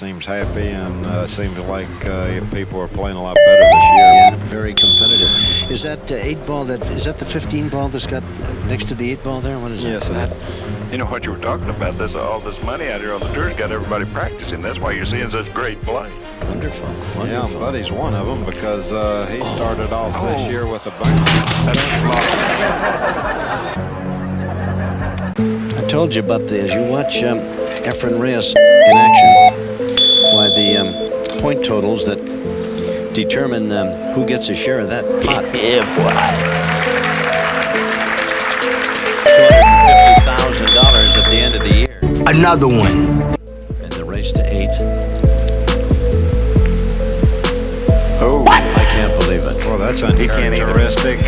Seems happy and seems like people are playing a lot better this year. Yeah, very competitive. Is that 8-ball? Is that the 15 ball that's got next to the 8-ball there? What is that? Yes, it is. You know what you were talking about? There's all this money out here on the tour's got everybody practicing. That's why you're seeing such great play. Wonderful. Yeah, Buddy's one of them because he started off this year with a bang. I told you about as you watch Efren Reyes in action, why the point totals that determine who gets a share of that pot. Yeah, boy. $250,000 at the end of the year. Another one. And the race to 8. Oh, I can't believe it. well, that's uncharacteristic.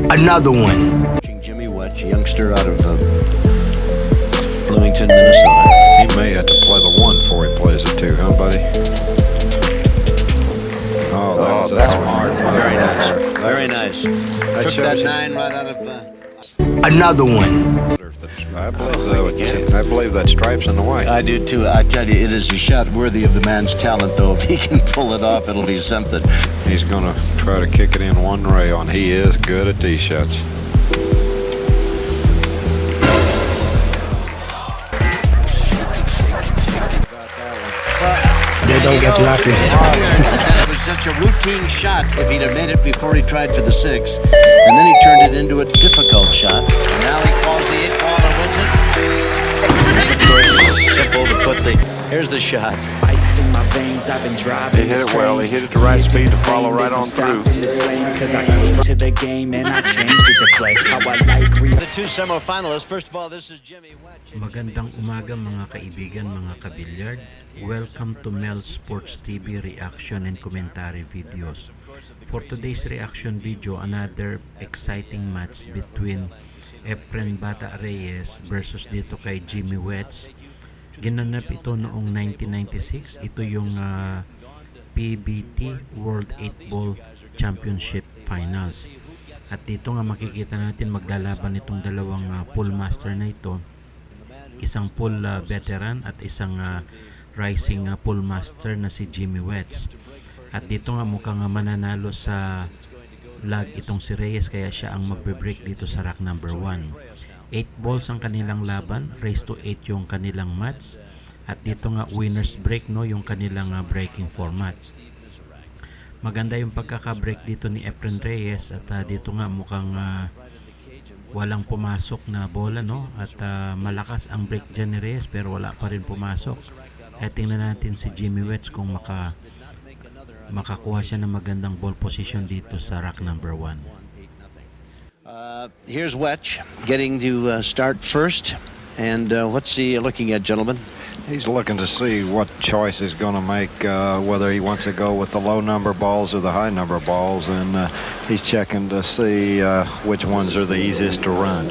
Another one. Jimmy Wetch, a youngster out of Bloomington, Minnesota. He may have to play the 1 before he plays the 2, huh, buddy? Oh, that was a smart one. Very nice. Very nice. Took that shows 9 right out of... Another one. I believe that stripe's in the way. I do too. I tell you, it is a shot worthy of the man's talent, though. If he can pull it off, it'll be something. He's going to try to kick it in one rail, and he is good at these shots. They don't get lucky. It was such a routine shot if he'd have made it before he tried for the 6. And then he turned it into a difficult shot. And now he calls the 8-ball and wins it. Simple to put the... Here's the shot. Ice in my veins, I've been driving. He hit it well. He hit it the right speed to follow right on through. Because I came to the game and I changed it to play how I like. The 2 semifinalists. First of all, this is Jimmy Wetch. Magandang umaga mga kaibigan, mga kabilyard. Welcome to Mel Sports TV reaction and commentary videos. For today's reaction video, another exciting match between Efren Reyes versus dito kay Jimmy Wetch. Ginanap ito noong 1996. Ito yung PBT World 8-Ball Championship Finals. At dito nga makikita natin maglalaban itong dalawang pool master na ito. Isang pool veteran at isang rising pool master na si Jimmy Wetch. At dito nga mukhang mananalo sa lag itong si Reyes, kaya siya ang magbe-break dito sa rack number 1. 8 balls ang kanilang laban, race to 8 yung kanilang match. At dito nga winner's break, no, yung kanilang breaking format. Maganda yung pagkaka-break dito ni Efren Reyes at dito nga mukhang walang pumasok na bola, no, at malakas ang break dyan ni Reyes pero wala pa rin pumasok. Kaya tingnan natin si Jimmy Wetch kung makakuha siya ng magandang ball position dito sa rack number 1. Here's Wetch getting to start first. And what's he looking at, gentlemen? He's looking to see what choice he's going to make, whether he wants to go with the low number balls or the high number balls, and he's checking to see which ones are the easiest to run.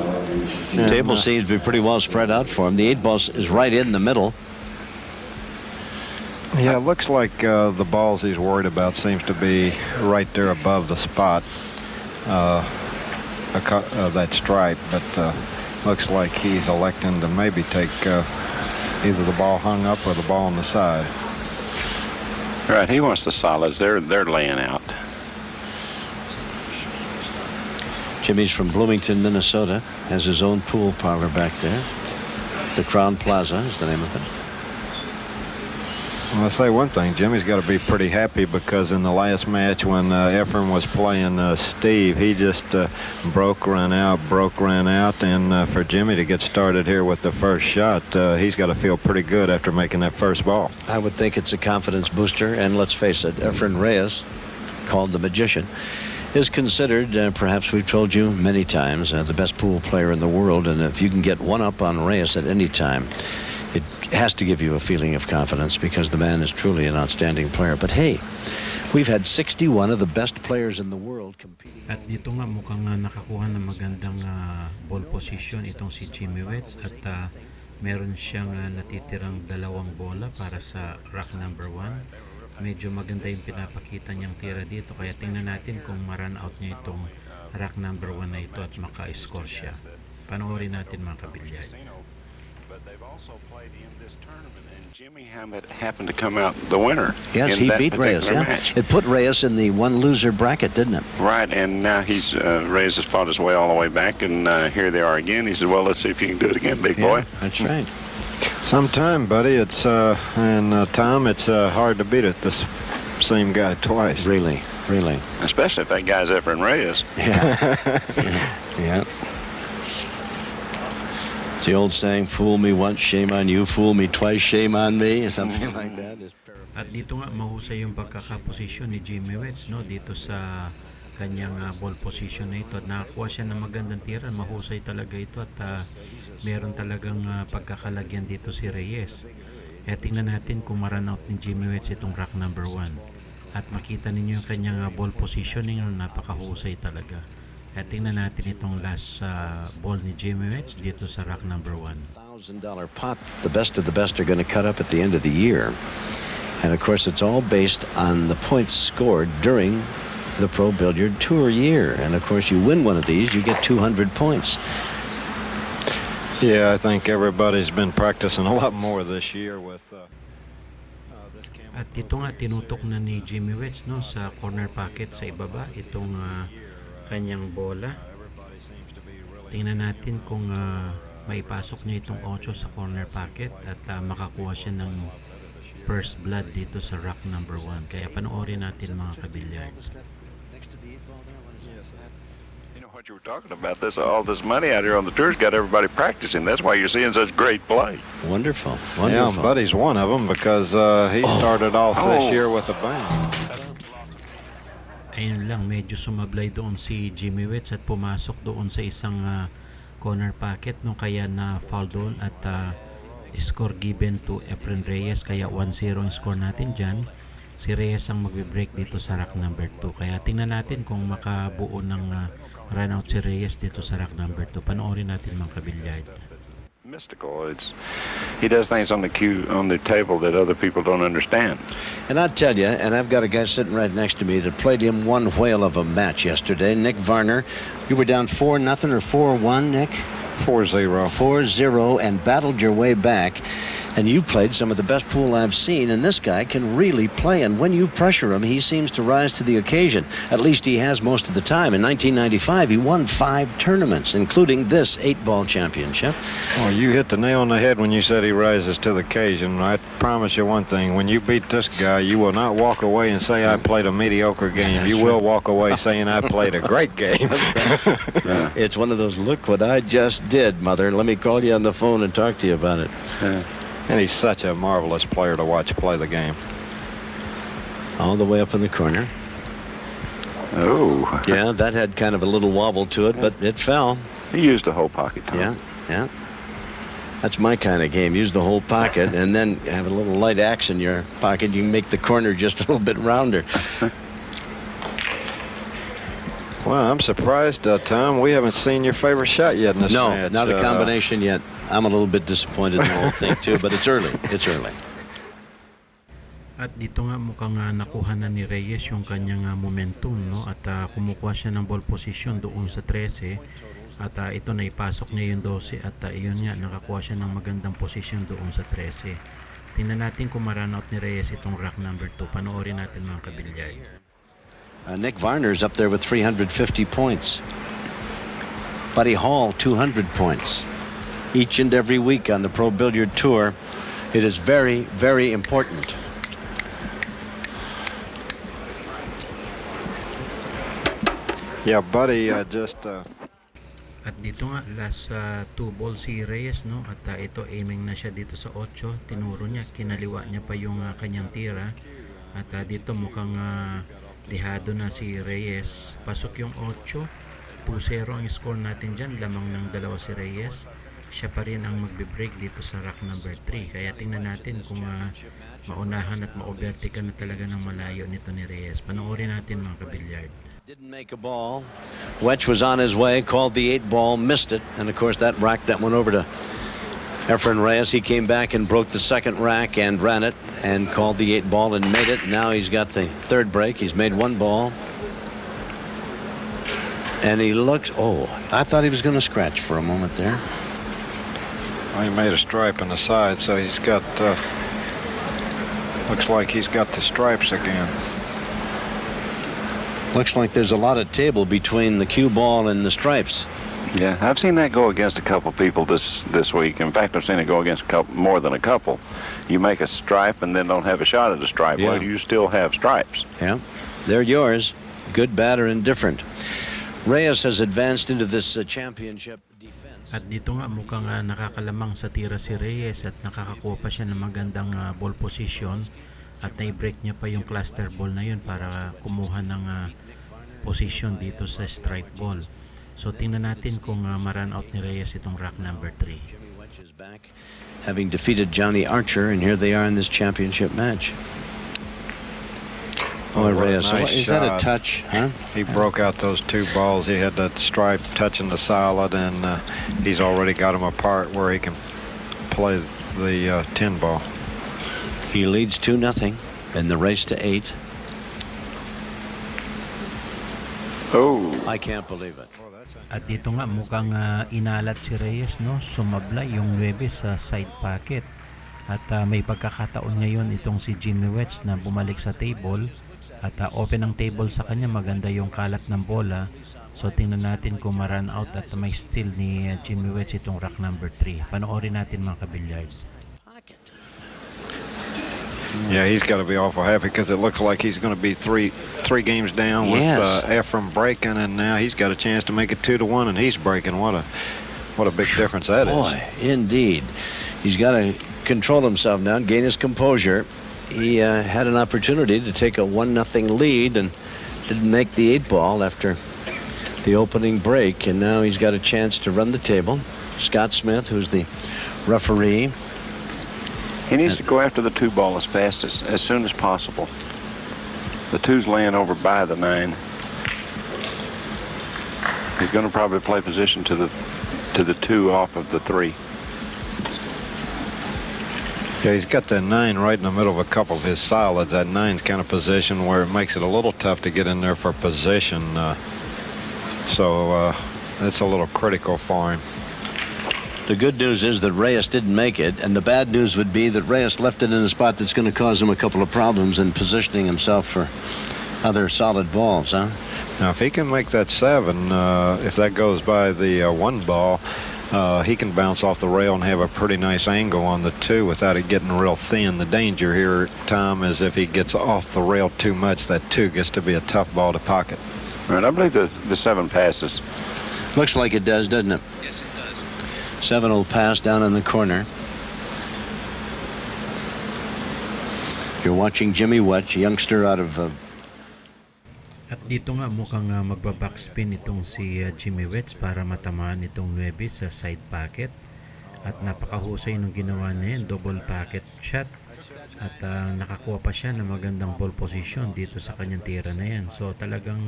The table seems to be pretty well spread out for him. The 8-ball is right in the middle. Yeah, it looks like the balls he's worried about seems to be right there above the spot, that stripe, but looks like he's electing to maybe take either the ball hung up or the ball on the side. Right, he wants the solids. They're laying out. Jimmy's from Bloomington, Minnesota. Has his own pool parlor back there. The Crown Plaza is the name of it. Well, I'll say one thing, Jimmy's got to be pretty happy because in the last match when Efren was playing Steve, he just broke, ran out, and for Jimmy to get started here with the first shot, he's got to feel pretty good after making that first ball. I would think it's a confidence booster, and let's face it, Efren Reyes, called the Magician, is considered, perhaps we've told you many times, the best pool player in the world, and if you can get one up on Reyes at any time, it has to give you a feeling of confidence because the man is truly an outstanding player. But hey, we've had 61 of the best players in the world competing. At dito nga mukhang nakakuha ng magandang ball position itong si Jimmy Wetch at meron siyang natitirang dalawang bola para sa rack number 1. Medyo maganda yung pinapakita niyang tira dito, kaya tingnan natin kung ma-run out niya itong rack number 1 na ito at maka-score siya. Panoorin natin mga kabilyar. But they've also played in this tournament, and Jimmy happened to come out the winner. Yes, in he that beat Reyes. particular Yeah, match. it put Reyes in the one loser bracket, didn't it? Right, and now Reyes has fought his way all the way back, and here they are again. He said, "Well, let's see if you can do it again, big boy." That's right. Sometime, buddy, it's Tom, it's hard to beat it. This same guy twice. Really. Especially if that guy's Efren Reyes. Yeah. It's the old saying, "Fool me once, shame on you. Fool me twice, shame on me," or something like that. At dito nga mahusay yung pagkakaposisyon ni Jimmy Wetch, no, dito sa kanyang ball position na ito, at nakakuha siya ng magandang tira. Mahusay talaga ito, at meron talagang pagkakalagyan dito si Reyes. Kaya tingnan natin kung ma-run out ni Jimmy Wetch itong rack number 1, at makita ninyo yung kanyang ball positioning, napakahusay talaga. Kaya tingnan natin itong last ball ni Jimmy Wetch dito sa rack number 1. $1,000 pot, the best of the best are going to cut up at the end of the year. And of course, it's all based on the points scored during the Pro Billiard Tour year. And of course, you win one of these, you get 200 points. Yeah, I think everybody's been practicing a lot more this year with this camera. At dito nga tinutok na ni Jimmy Wetch, no, sa corner pocket sa ibaba itong kanyang bola. Tingnan natin kung maipasok niya itong 8 sa corner pocket at makakuha siya ng first blood dito sa rack number 1. Kaya panoorin natin mga kabilyar. You know what you were talking about? All this money out here on the tour's got everybody practicing. That's why you're seeing such great play. Wonderful. Yeah, Buddy's one of them because he started off this year with a bang. Ayun lang, medyo sumablay doon si Jimmy Wetch at pumasok doon sa isang corner pocket, no, kaya na foul doon at score given to Efren Reyes, kaya 1-0 ang score natin dyan. Si Reyes ang magbe-break dito sa rack number 2, kaya tingnan natin kung makabuo ng run out si Reyes dito sa rack number 2. Panoorin natin mga kabilyard. Mystical. He does things on the table that other people don't understand. And I tell you, and I've got a guy sitting right next to me that played him one whale of a match yesterday, Nick Varner. You were down 4-0 or 4-1, Nick? 4-0. 4-0 and battled your way back. And you played some of the best pool I've seen, and this guy can really play. And when you pressure him, he seems to rise to the occasion. At least he has most of the time. In 1995, he won 5 tournaments, including this 8-ball championship. Oh, you hit the nail on the head when you said he rises to the occasion. I promise you one thing. When you beat this guy, you will not walk away and say, I played a mediocre game. You will walk away saying, I played a great game. It's one of those, look what I just did, Mother. Let me call you on the phone and talk to you about it. And he's such a marvelous player to watch play the game. All the way up in the corner. Oh. Yeah, that had kind of a little wobble to it, but it fell. He used the whole pocket, Tom. Yeah. That's my kind of game. Use the whole pocket and then have a little light axe in your pocket. You can make the corner just a little bit rounder. Well, I'm surprised, Tom. We haven't seen your favorite shot yet in this match. No, not a combination yet. I'm a little bit disappointed in the whole thing too, but it's early. It's early. At dito nga mukhang nakuha na ni Reyes yung kanyang momentum, no, at kumukuha siya ng ball position doon sa 13 at ito na ipasok niya yung 12 at iyon nga nakakuha siya ng magandang position doon sa 13. Tingnan natin kung ma-run out ni Reyes itong rack number 2. Panoorin natin mga kabilyar. Nick Varner's up there with 350 points. Buddy Hall, 200 points. Each and every week on the Pro Billiard Tour, it is very, very important. Yeah, Buddy just... At dito nga, last 2 balls si Reyes, no? At ito, aiming na siya dito sa 8. Tinuro niya, kinaliwa niya pa yung kanyang tira. At dito mukhang dehado na si Reyes. Pasok yung 8. 2-0 ang score natin dyan. Lamang ng 2 si Reyes. Siya pa rin ang magbe-break dito sa rack number 3. Kaya tingnan natin kung maunahan at ma-overtake na talaga ng malayo nito ni Reyes. Panoorin natin mga kabilyard. Didn't make a ball. Wetch was on his way, called the 8-ball, missed it. And of course that rack that went over to Efren Reyes. He came back and broke the second rack and ran it and called the 8-ball and made it. Now he's got the third break. He's made 1 ball. And he looks, oh, I thought he was going to scratch for a moment there. Well, he made a stripe in the side, so he's got, looks like he's got the stripes again. Looks like there's a lot of table between the cue ball and the stripes. Yeah, I've seen that go against a couple people this week. In fact, I've seen it go against a couple, more than a couple. You make a stripe and then don't have a shot at a stripe. Yeah. Well, you still have stripes. Yeah, they're yours. Good, bad, or indifferent. Reyes has advanced into this championship defense. At dito nga mukhang nakakalamang sa tira si Reyes at nakakakuha pa siya ng magandang ball position at na-break niya pa yung cluster ball na yun para kumuha ng position dito sa strike ball. So tingnan natin kung ma-run out ni Reyes itong rack number 3. Wetch is back, having defeated Johnny Archer, and here they are in this championship match. Oh, what a Reyes, nice is that a shot. touch? Huh? He broke out those 2 balls. He had that stripe touching the solid, and he's already got him apart where he can play the 10 ball. He leads 2-0 in the race to 8. Oh, I can't believe it. At dito nga mukhang inalat si Reyes, no? Sumablay yung 9 sa side pocket. At may pagkakataon ngayon itong si Jimmy Wetch na bumalik sa table. At open ang table sa kanya, maganda yung kalat ng bola. So tingnan natin kung ma-run out at may steal ni Jimmy Wetch itong rack number 3. Panoorin natin mga kabilyard. Yeah, he's got to be awful happy because it looks like he's going to be three games down with Yes. Efren breaking, and now he's got a chance to make it 2-1, and he's breaking. What a big difference that is. Boy, indeed. He's got to control himself now and gain his composure. He had an opportunity to take a 1-0 lead and didn't make the 8 ball after the opening break, and now he's got a chance to run the table. Scott Smith, who's the referee. he needs to go after the 2 ball as fast as soon as possible. The 2's laying over by the 9. He's going to probably play position to the 2 off of the 3. Yeah, he's got that 9 right in the middle of a couple of his solids. That 9's kind of position where it makes it a little tough to get in there for position. So that's a little critical for him. The good news is that Reyes didn't make it, and the bad news would be that Reyes left it in a spot that's going to cause him a couple of problems in positioning himself for other solid balls, huh? Now, if he can make that 7, if that goes by the 1 ball, he can bounce off the rail and have a pretty nice angle on the 2 without it getting real thin. The danger here, Tom, is if he gets off the rail too much, that 2 gets to be a tough ball to pocket. All right, I believe the 7 passes. Looks like it does, doesn't it? Yes, it does. 7 will pass down in the corner. You're watching Jimmy Wetch, a youngster out of... At dito nga mukhang magbabackspin itong si Jimmy Wetch para matamaan itong 9 sa side pocket. At napakahusay nung ginawa niya, double pocket shot. At nakakuha pa siya ng magandang ball position dito sa kanyang tira na yan. So talagang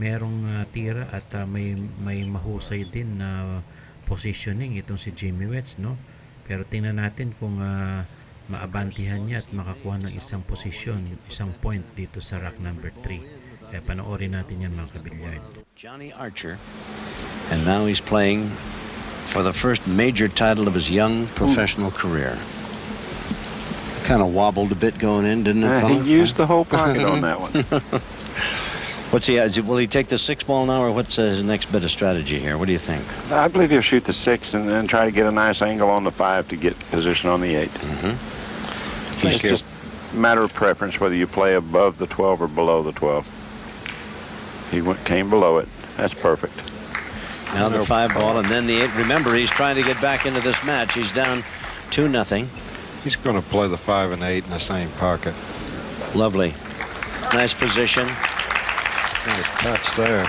merong tira at may mahusay din na positioning itong si Jimmy Wetch, no? Pero tingnan natin kung maabantihan niya at makakuha ng isang posisyon, isang point dito sa rack number 3. Kaya panoorin natin yan mga kabilyard. Johnny Archer, and now he's playing for the first major title of his young professional career. Kind of wobbled a bit going in, didn't it, He fellas? used the whole pocket on that one. What's he? Will he take the 6 ball now, or what's his next bit of strategy here? What do you think? I believe he'll shoot the 6 and then try to get a nice angle on the 5 to get position on the 8. It's just a matter of preference whether you play above the 12 or below the 12. He came below it. That's perfect. Now the 5 ball and then the 8. Remember, he's trying to get back into this match. He's down 2-0. He's going to play the 5 and 8 in the same pocket. Lovely. Nice position. Nice touch there.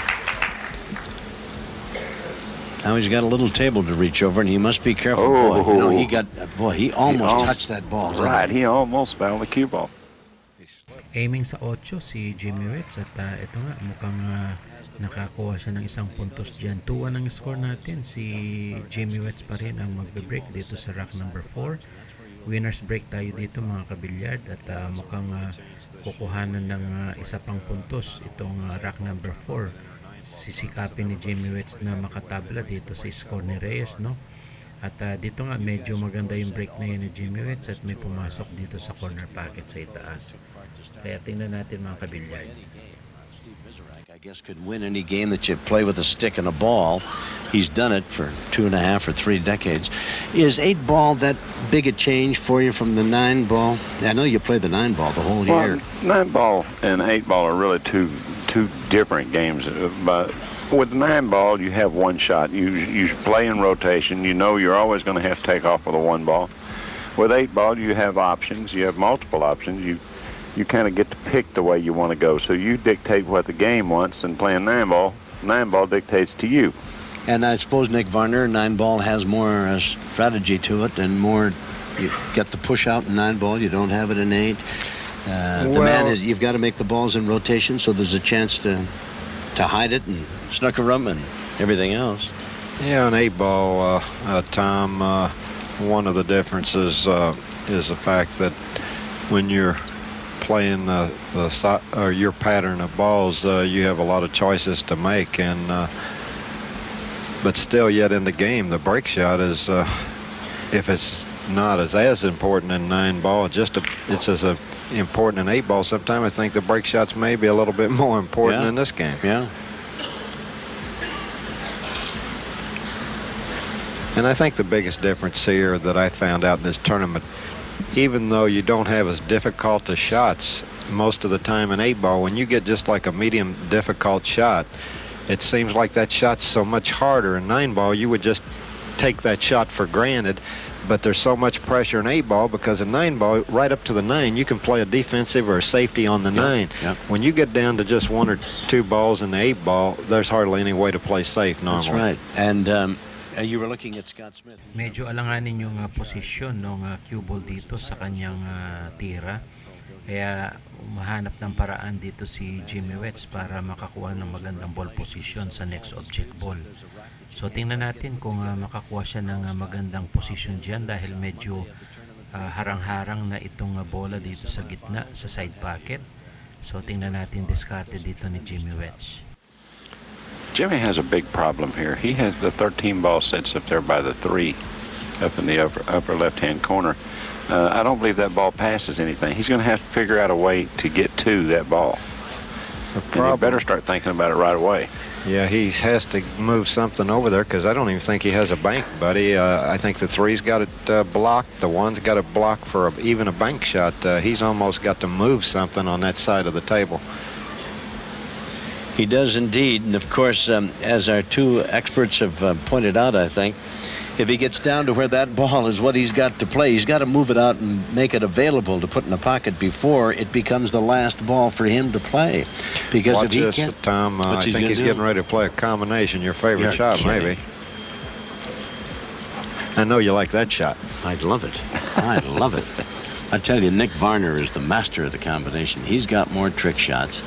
Now he's got a little table to reach over, and he must be careful. Oh. Boy, you know, he almost touched that ball. Right, he almost found the cue ball. Aiming sa 8 si Jimmy Wetch at ito nga mukhang nakakuha siya ng isang puntos dyan. 2-1 ang score natin. Si Jimmy Wetch pa rin ang magbe-break dito sa rack number 4. Winners break tayo dito mga kabilyard at mukhang kukuhanan ng isa pang puntos itong rack number 4 sisikapin ni Jimmy Wetch na makatabla dito sa score ni Reyes, no? At dito nga medyo maganda yung break na yun ni Jimmy Wetch at may pumasok dito sa corner pocket sa itaas. Kaya tingnan natin mga kabilyard. I guess could win any game that you play with a stick and a ball. He's done it for 2.5 or 3 decades. Is 8 ball that big a change for you from the 9 ball? I know you played the 9 ball the whole year. 9 ball and 8 ball are really two different games. But with 9 ball, you have one shot. You play in rotation. You know you're always going to have to take off with a 1 ball. With 8 ball, you have options. You have multiple options. You kind of get to pick the way you want to go. So you dictate what the game wants, and playing 9 ball dictates to you. And I suppose Nick Varner, 9 ball has more strategy to it and more. You get the push out in 9 ball. You don't have it in 8. The man is. You've got to make the balls in rotation, so there's a chance to hide it and snooker them and everything else. Yeah, an 8 ball, Tom. One of the differences is the fact that when you're playing your pattern of balls, you have a lot of choices to make, and but still, yet in the game, the break shot is, if it's not as important in 9 ball, it's as important in 8 ball. Sometimes I think the break shots may be a little bit more important in this game. Yeah. And I think the biggest difference here that I found out in this tournament, even though you don't have as difficult as shots most of the time in 8 ball, when you get just like a medium difficult shot, it seems like that shot's so much harder. In 9 ball, you would just take that shot for granted, but there's so much pressure in 8 ball because in 9 ball, right up to the 9, you can play a defensive or a safety on the 9. Yep. When you get down to just 1 or 2 balls in the 8 ball, there's hardly any way to play safe normally. That's right. And you were looking at Scott Smith. Medyo alanganin yung posisyon ng cue ball dito sa kanyang tira. Kaya umahanap ng paraan dito si Jimmy Wetch para makakuha ng magandang ball position sa next object ball. So tingnan natin kung makakuha siya ng magandang position dyan dahil medyo harang-harang na itong bola dito sa gitna sa side pocket. So tingnan natin diskarte dito ni Jimmy Wetch. Jimmy has a big problem here. He has the 13 ball sits up there by the 3 up in the upper left-hand corner. I don't believe that ball passes anything. He's going to have to figure out a way to get to that ball. And you better start thinking about it right away. Yeah, he has to move something over there because I don't even think he has a bank, buddy. I think the 3's got it blocked. The 1's got it blocked for even a bank shot. He's almost got to move something on that side of the table. He does indeed. And of course, as our 2 experts have pointed out, I think, if he gets down to where that ball is what he's got to play, he's got to move it out and make it available to put in the pocket before it becomes the last ball for him to play. Because Watch if he this, can't, Tom. I think he's getting ready to play a combination. Your favorite shot, maybe. I know you like that shot. I'd love it. I'd love it. I tell you, Nick Varner is the master of the combination. He's got more trick shots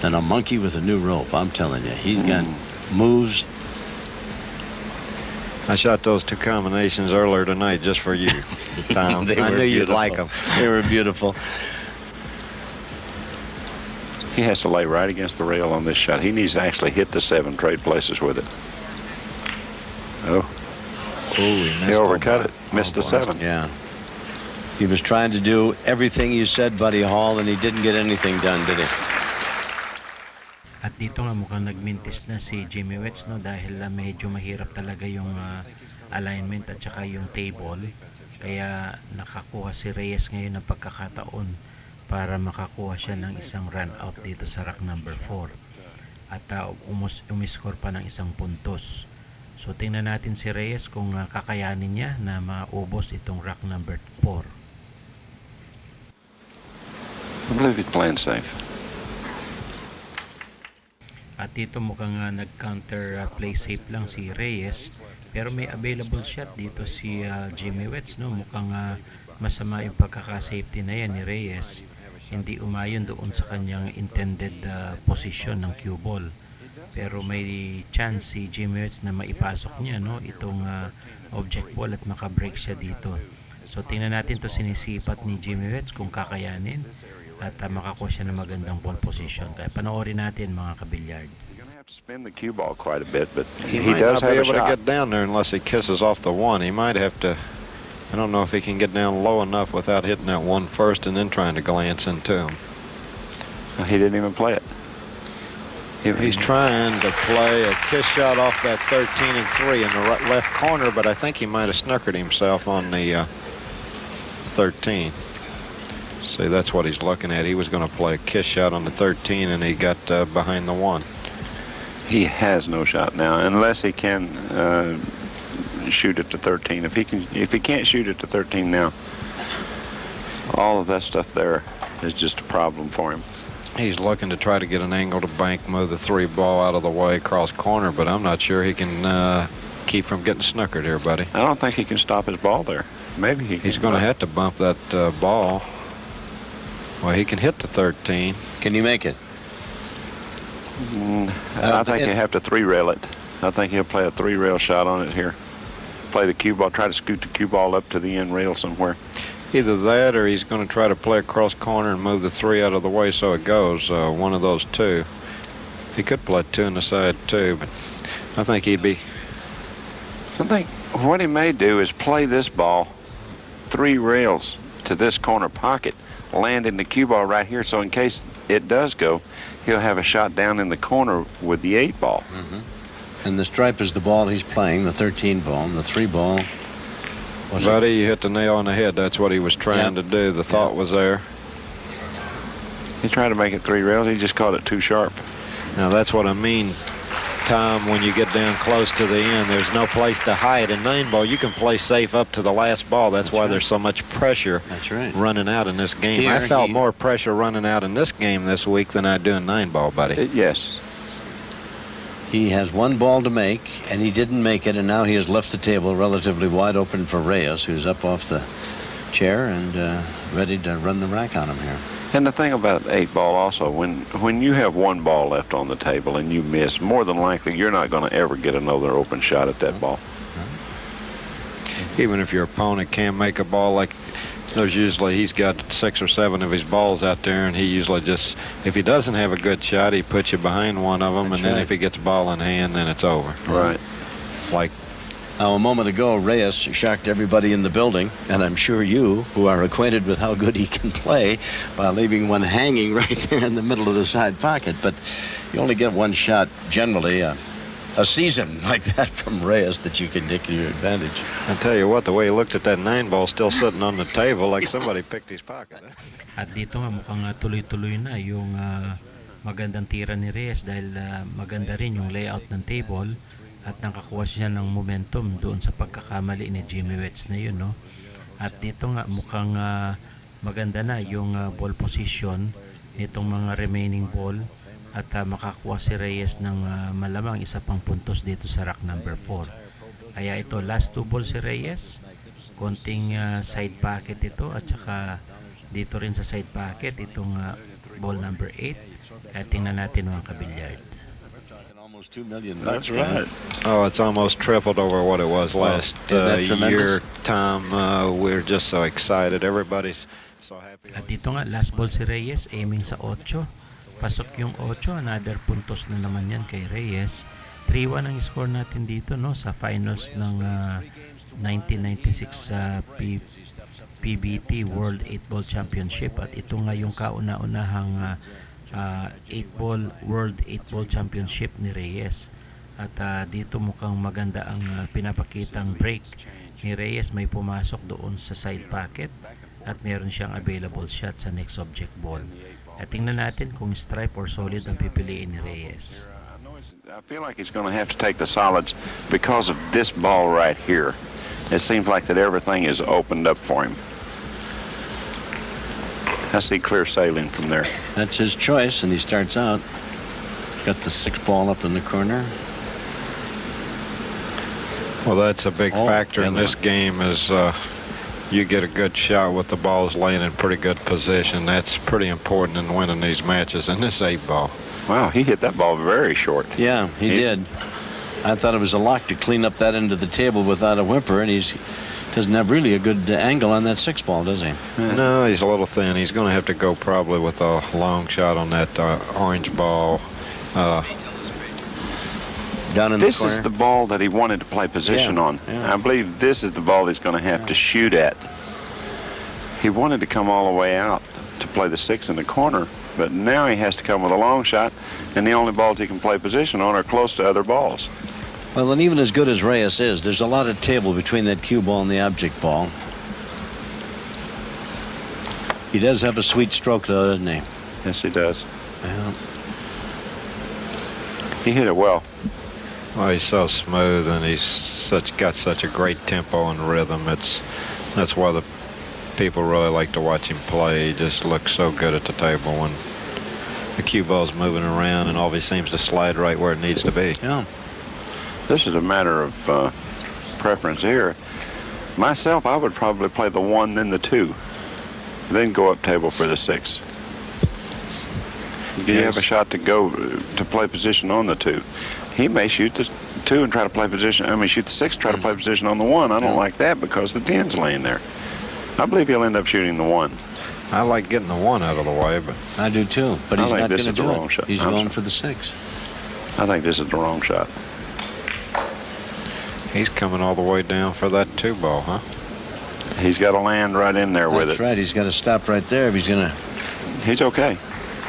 than a monkey with a new rope. I'm telling you, he's got moves. I shot those 2 combinations earlier tonight just for you, Tom. I knew you'd like them. They were beautiful. He has to lay right against the rail on this shot. He needs to actually hit the 7 trade places with it. Oh. He overcut it. Missed the 7. Yeah. He was trying to do everything you said, Buddy Hall, and he didn't get anything done, did he? At dito nga mukhang nagmintis na si Jimmy Wetch, no, dahil medyo mahirap talaga yung alignment at saka yung table. Kaya nakakuha si Reyes ngayon ng pagkakataon para makakuha siya ng isang run out dito sa rack number 4. At umiscore pa ng 1 puntos. So tingnan natin si Reyes kung kakayanin niya na maubos itong rack number 4. I believe he's playing safe. At dito mukhang nag-counter play safe lang si Reyes, pero may available shot dito si Jimmy Wetch, no? Mukhang masama yung pagkaka-safety na yan ni Reyes. Hindi umayon doon sa kanyang intended position ng cue ball. Pero may chance si Jimmy Wetch na maipasok niya, no, itong object ball at makabreak siya dito. So tingnan natin to, sinisipat ni Jimmy Wetch kung kakayanin. at makakuha siya ng magandang ball position. Kaya panoorin natin mga kabilyard. To spin the cue ball quite a bit, but He he might does not be have a able to shot. get down there unless he kisses off the one. He might have to. I don't know if he can get down low enough without hitting that one first and then trying to glance into him. He didn't even play it. He's trying to play a kiss shot off that 13 and 3 in the left corner, but I think he might have snookered himself on the 13. See, that's what he's looking at. He was going to play a kiss shot on the 13, and he got behind the one. He has no shot now, unless he can shoot it to 13. If he can't shoot it to 13 now, all of that stuff there is just a problem for him. He's looking to try to get an angle to bank, move the 3 ball out of the way, cross corner, but I'm not sure he can keep from getting snookered here, buddy. I don't think he can stop his ball there. Maybe He's going to have to bump that ball. Well, he can hit the 13. Can you make it? I think you have to 3-rail it. I think he'll play a 3-rail shot on it here. Play the cue ball, try to scoot the cue ball up to the end rail somewhere. Either that or he's going to try to play across corner and move the 3 out of the way so it goes. One of those two. He could play 2 in the side too, but I think he'd be. I think what he may do is play this ball 3 rails to this corner pocket, land in the cue ball right here, so in case it does go, he'll have a shot down in the corner with the 8 ball. And the stripe is the ball he's playing, the 13 ball, and the 3 ball. Buddy, you hit the nail on the head. That's what he was trying to do. The thought was there. He tried to make it 3 rails. He just caught it too sharp. Now that's what I mean, Tom. When you get down close to the end, there's no place to hide. In 9 ball, you can play safe up to the last ball. That's why there's so much pressure running out in this game. Here, I felt more pressure running out in this game this week than I do in 9 ball, buddy. Yes. He has 1 ball to make, and he didn't make it, and now he has left the table relatively wide open for Reyes, who's up off the chair and ready to run the rack on him here. And the thing about 8 ball also, when you have 1 ball left on the table and you miss, more than likely you're not going to ever get another open shot at that ball. Even if your opponent can't make a ball, like there's usually, he's got 6 or 7 of his balls out there, and he usually just, if he doesn't have a good shot, he puts you behind one of them, and then if he gets ball in hand, then it's over. Right. Like. Now, a moment ago, Reyes shocked everybody in the building, and I'm sure you, who are acquainted with how good he can play, by leaving one hanging right there in the middle of the side pocket. But you only get 1 shot generally a season like that from Reyes that you can take to your advantage. I tell you what, the way he looked at that 9 ball still sitting on the table like somebody picked his pocket. At dito nga mukhang tuloy-tuloy na yung magandang tira ni Reyes dahil maganda rin yung layout ng table at nakakuha siya ng momentum doon sa pagkakamali ni Jimmy Wetch na yun, no? At dito nga mukhang maganda na yung ball position nitong mga remaining ball at makakuha si Reyes ng malamang isa pang puntos dito sa rack number 4. Kaya ito, last 2 balls si Reyes, konting side pocket ito at saka dito rin sa side pocket itong ball number 8. Kaya tingnan natin mga kabilyard. Almost $2 million. That's right. Oh, it's almost tripled over what it was last year, Tom. We're just so excited. Everybody's so happy. At dito nga, last ball si Reyes, aiming sa 8. Pasok yung 8, another puntos na naman yan kay Reyes. 3-1 ang score natin dito, no, sa finals ng 1996 PBT World 8-Ball Championship. At ito nga yung kauna-unahang 8-Ball World 8-Ball Championship ni Reyes. At dito mukhang maganda ang pinapakitang break ni Reyes. May pumasok doon sa side pocket at meron siyang available shot sa next object ball. At tingnan natin kung stripe or solid ang pipiliin ni Reyes. I feel like he's going to have to take the solids because of this ball right here. It seems like that everything is opened up for him. I see clear sailing from there. That's his choice, and he starts out. Got the 6 ball up in the corner. Well, that's a big factor in this game is you get a good shot with the balls laying in pretty good position. That's pretty important in winning these matches in this 8 ball. Wow, he hit that ball very short. Yeah, he did. I thought it was a lock to clean up that end of the table without a whimper, and he's Doesn't have really a good angle on that 6 ball, does he? No, he's a little thin. He's going to have to go probably with a long shot on that orange ball. Down in This the corner. is the ball that he wanted to play position on. yeah. I believe this is the ball he's going to have to shoot at. He wanted to come all the way out to play the 6 in the corner, but now he has to come with a long shot, and the only balls he can play position on are close to other balls. Well, and even as good as Reyes is, there's a lot of table between that cue ball and the object ball. He does have a sweet stroke, though, doesn't he? Yes, he does. Yeah. He hit it well. Oh, he's so smooth, and he's got such a great tempo and rhythm. That's why the people really like to watch him play. He just looks so good at the table when the cue ball's moving around, and always seems to slide right where it needs to be. Yeah. This is a matter of preference here. Myself, I would probably play the 1, then the 2, then go up table for the 6. Do you have a shot to go to play position on the 2? He may shoot the 2 and try to play position. I mean, shoot the 6, try to play position on the 1. I don't like that because the 10's laying there. I believe he'll end up shooting the 1. I like getting the 1 out of the way, but I do too, but he's I think not this going to is the do wrong it. shot. He's I'm going sorry. for the 6. I think this is the wrong shot. he's coming all the way down for that 2 ball, huh? He's got to land right in there with That's it. right. He's got to stop right there if he's going to. He's okay.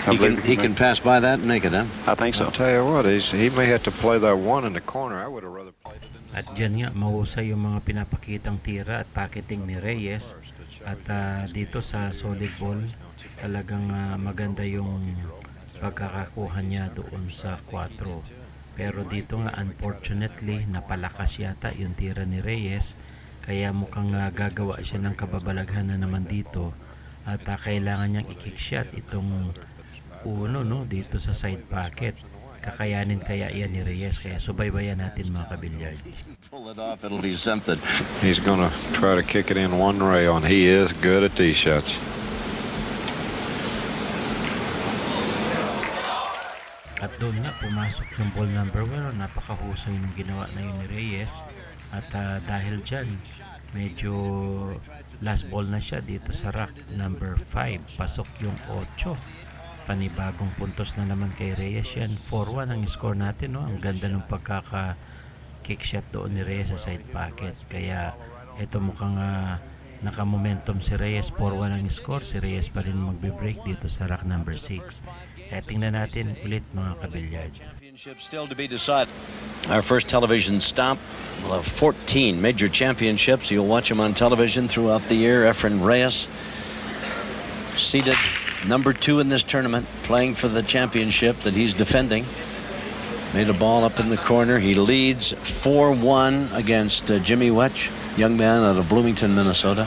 He can pass by that and make it, huh? I think so. I'll tell you what, he may have to play that 1 in the corner. I would have rather played it in the At dyan nga, mahusay yung mga pinapakitang tira at packeting ni Reyes. At dito sa solid ball, talagang maganda yung pagkakakuha niya doon sa 4. Pero dito nga, unfortunately, napalakas yata yung tira ni Reyes. Kaya mukhang gagawa siya ng kababalaghan na naman dito. At kailangan niyang i-kick shot itong 1 dito sa side pocket. Kakayanin kaya yan ni Reyes, kaya subaybayan natin mga kabilyard. Pull it off, it'll be something. He's going to try to kick it in 1 rail, and he is good at these shots. At doon nga pumasok yung ball number 1. Napakahusay ng ginawa na yun ni Reyes. At dahil dyan, medyo last ball na siya dito sa rack number 5. Pasok yung 8. Panibagong puntos na naman kay Reyes yan. 4-1 ang score natin, no? Ang ganda ng pagkaka-kick shot doon ni Reyes sa side pocket. Kaya ito mukhang naka-momentum si Reyes. 4-1 ang score. Si Reyes pa rin magbe-break dito sa rack number 6. Kaya tingnan natin ulit mga kabilyard. Championship still to be decided. Our first television stop. We'll have 14 major championships. You'll watch them on television throughout the year. Efren Reyes, seated number 2 in this tournament, playing for the championship that he's defending. Made a ball up in the corner. He leads 4-1 against Jimmy Wetch, young man out of Bloomington, Minnesota.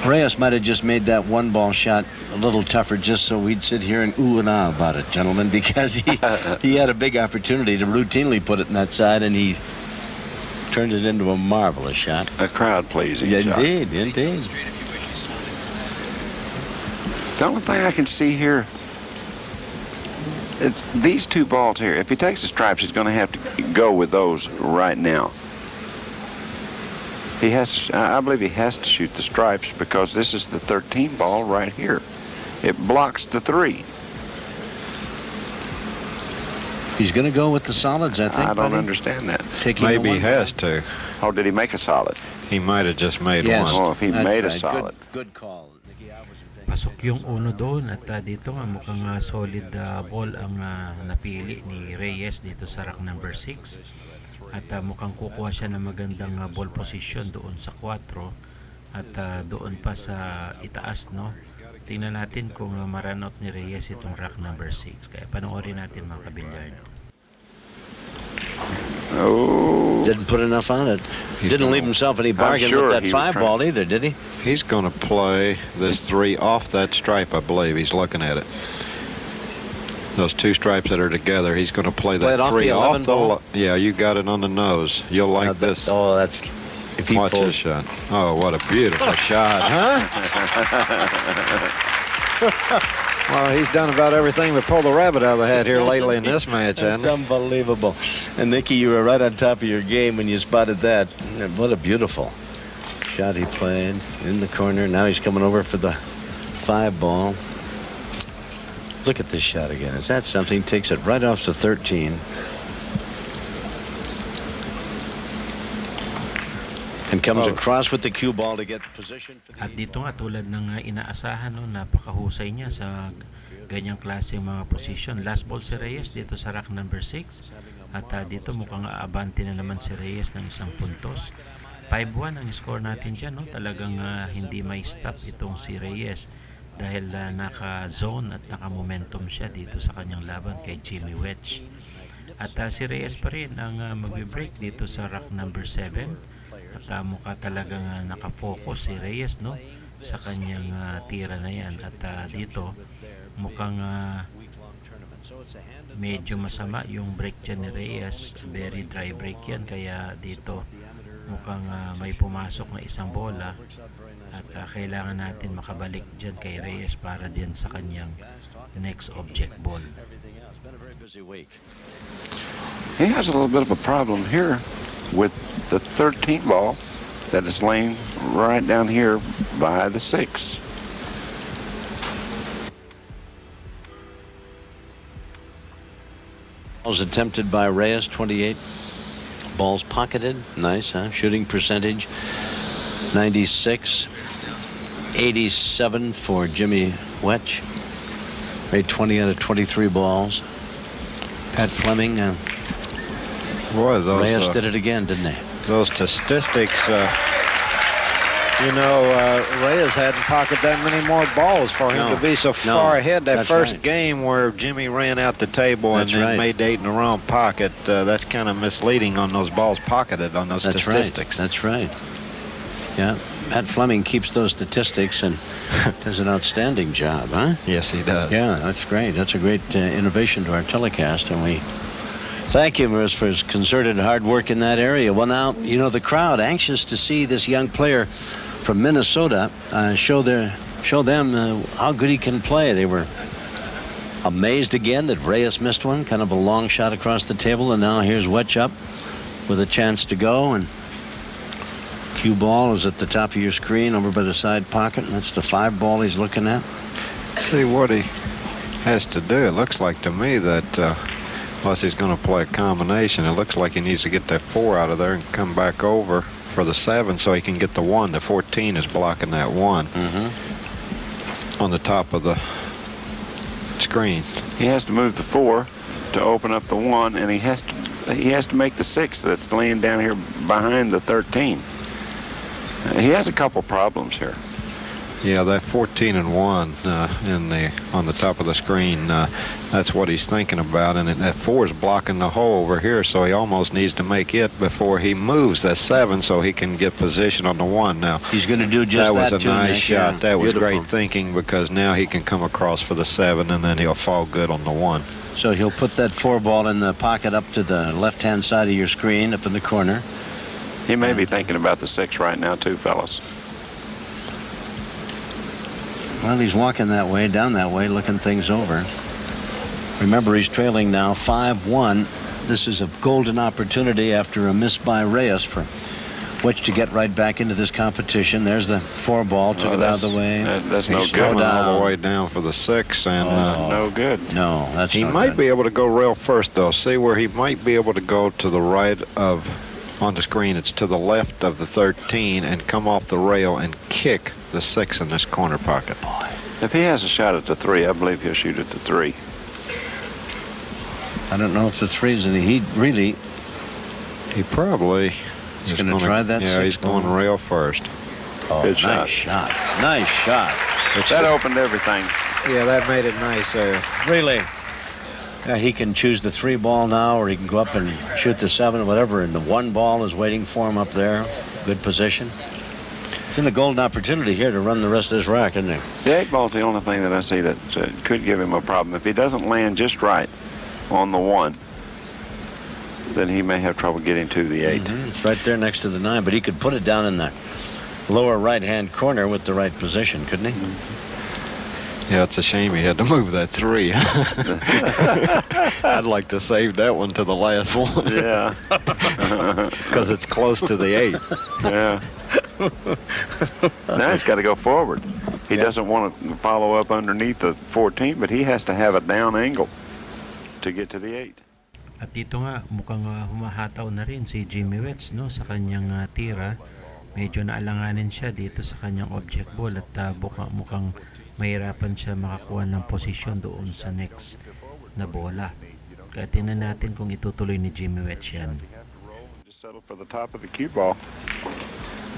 Reyes might have just made that 1 ball shot a little tougher just so we'd sit here and ooh and ah about it, gentlemen, because he had a big opportunity to routinely put it in that side, and he turned it into a marvelous shot. A crowd-pleasing shot. Indeed. The only thing I can see here, it's these 2 balls here. If he takes the stripes, he's going to have to go with those right now. I believe he has to shoot the stripes because this is the 13 ball right here. It blocks the 3. He's going to go with the solids, I think. I don't understand that. Maybe he has to. Oh, did he make a solid? He might have just made Yes. 1. Oh, if he That's made a right. solid. Good call. Pasok yung 1 doon at dito nga mukhang solid ball ang napili ni Reyes dito sa rack number 6. At mukhang kukuha siya ng magandang ball position doon sa 4 at doon pa sa itaas, no? Tingnan natin kung ma-run out ni Reyes itong rack number 6. Kaya panoorin natin mga kabilyard. Oh. Didn't put enough on it. Didn't leave himself any bargain sure with that he was 5 ball either, did he? He's going to play this 3 off that stripe, I believe. He's looking at it. Those 2 stripes that are together, he's going to play that Play it off 3 the 11 off the ball? Yeah, you got it on the nose. You'll like this. Oh, that's if he Watch pulls. this shot. Oh, what a beautiful shot, huh? Well, he's done about everything but pull the rabbit out of the hat here lately in this match, That's hasn't he? unbelievable. And Nicky, you were right on top of your game when you spotted that. What a beautiful shot he played in the corner. Now he's coming over for the 5 ball. Look at this shot again. Is that something? Takes it right off to 13. And comes across with the cue ball to get position. For the At dito nga tulad ng inaasahan, no, napakahusay niya sa ganyang klase mga position. Last ball si Reyes dito sa rack number 6. At dito mukhang aabante na naman si Reyes ng 1 puntos. 5-1 ang score natin dyan. No? Talagang hindi may stop itong si Reyes dahil naka-zone at naka-momentum siya dito sa kanyang laban kay Jimmy Wetch. At si Reyes pa rin ang magbe-break dito sa rack number 7. At mukha talagang nakafocus si Reyes, no, sa kanyang tira na yan. At dito mukhang medyo masama yung break dyan ni Reyes. Very dry break yan, kaya dito mukhang may pumasok na isang bola. At kailangan natin makabalik dyan kay Reyes para din sa kanyang next object ball. He has a little bit of a problem here with the 13 ball that is laying right down here by the 6. Balls attempted by Reyes, 28. Balls pocketed. Nice, huh? Shooting percentage, 96. 87 for Jimmy Wetch. Made 20 out of 23 balls. Pat Fleming. Boy, those Reyes did it again, didn't he? those statistics. Reyes hadn't pocketed that many more balls for him to be so far ahead. That first game where Jimmy ran out the table and then made 8 in the wrong pocket, that's kind of misleading on those balls pocketed on those statistics. That's right. Yeah, Pat Fleming keeps those statistics and does an outstanding job, huh? Yes, he does. Yeah, that's great. That's a great innovation to our telecast, and we thank him for his concerted hard work in that area. Well, now, the crowd anxious to see this young player from Minnesota show them how good he can play. They were amazed again that Reyes missed one, kind of a long shot across the table, and now here's Wetch up with a chance to go, and cue ball is at the top of your screen over by the side pocket, and that's the 5 ball he's looking at. See what he has to do. It looks like to me that unless he's going to play a combination, it looks like he needs to get that 4 out of there and come back over for the 7 so he can get the 1. The 14 is blocking that 1 on the top of the screen. He has to move the 4 to open up the 1, and he has to make the 6 that's laying down here behind the 13. He has a couple problems here. Yeah, that 14 and 1 on the top of the screen, that's what he's thinking about, and that 4 is blocking the hole over here, so he almost needs to make it before he moves that 7 so he can get position on the 1. Now he's going to do just that. That was a nice shot. Yeah, that was beautiful. Great thinking, because now he can come across for the 7 and then he'll fall good on the 1. So he'll put that 4 ball in the pocket up to the left-hand side of your screen, up in the corner. He may be thinking about the 6 right now too, fellas. Well, he's walking that way, down that way, looking things over. Remember, he's trailing now 5-1. This is a golden opportunity after a miss by Reyes for Wetch to get right back into this competition. There's the 4 ball, took it out of the way. That's no He's good. coming all the way down for the 6, and No good. No, that's he not might good. be able to go rail first, though. See where he might be able to go to the right of, on the screen, it's to the left of the 13, and come off the rail and kick the 6 in this corner pocket. If he has a shot at the 3, I believe he'll shoot at the 3. I don't know if the 3's any. He probably He's going to try that. Yeah, he's going ball. rail first. Oh, Good nice shot. Nice shot. That opened everything. Yeah, that made it nice there. Really? Yeah, he can choose the 3 ball now, or he can go up and shoot the 7 or whatever, and the 1 ball is waiting for him up there. Good position. It's in a golden opportunity here to run the rest of this rack, isn't it? The 8 ball's the only thing that I see that could give him a problem. If he doesn't land just right on the 1, then he may have trouble getting to the 8. It's right there next to the 9, but he could put it down in the lower right-hand corner with the right position, couldn't he? Yeah, it's a shame he had to move that 3. I'd like to save that one to the last one. Yeah. Because it's close to the 8. Yeah. Now he's got to go forward. He doesn't want to follow up underneath the 14, but he has to have a down angle to get to the 8. At dito nga, mukhang humahataw na rin si Jimmy Wetch, no, sa kanyang tira. Medyo naalanganin siya dito sa kanyang object ball at mukhang mahirapan siya makakuha ng posisyon doon sa next na bola. Kaya tingnan natin kung itutuloy ni Jimmy Wetch yan. Just settle for the top of the cue ball.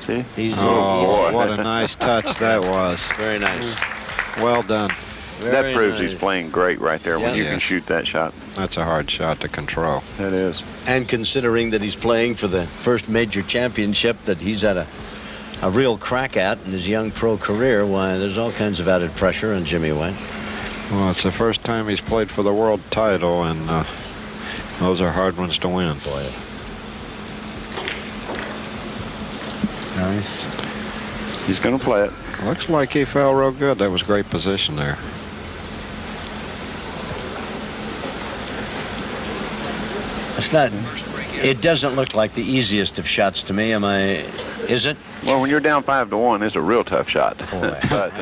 See? Oh, what a nice touch that was. Very nice. Well done. That proves nice. he's playing great right there when you can shoot that shot. That's a hard shot to control. That is. And considering that he's playing for the first major championship that he's had a real crack at in his young pro career, why, there's all kinds of added pressure on Jimmy Wetch. Well, it's the first time he's played for the world title, and those are hard ones to win. Boy. Nice. He's going to play it. Looks like he fell real good. That was great position there. It's not. It doesn't look like the easiest of shots to me. Is it? Well, when you're down 5-1, it's a real tough shot. Boy. But,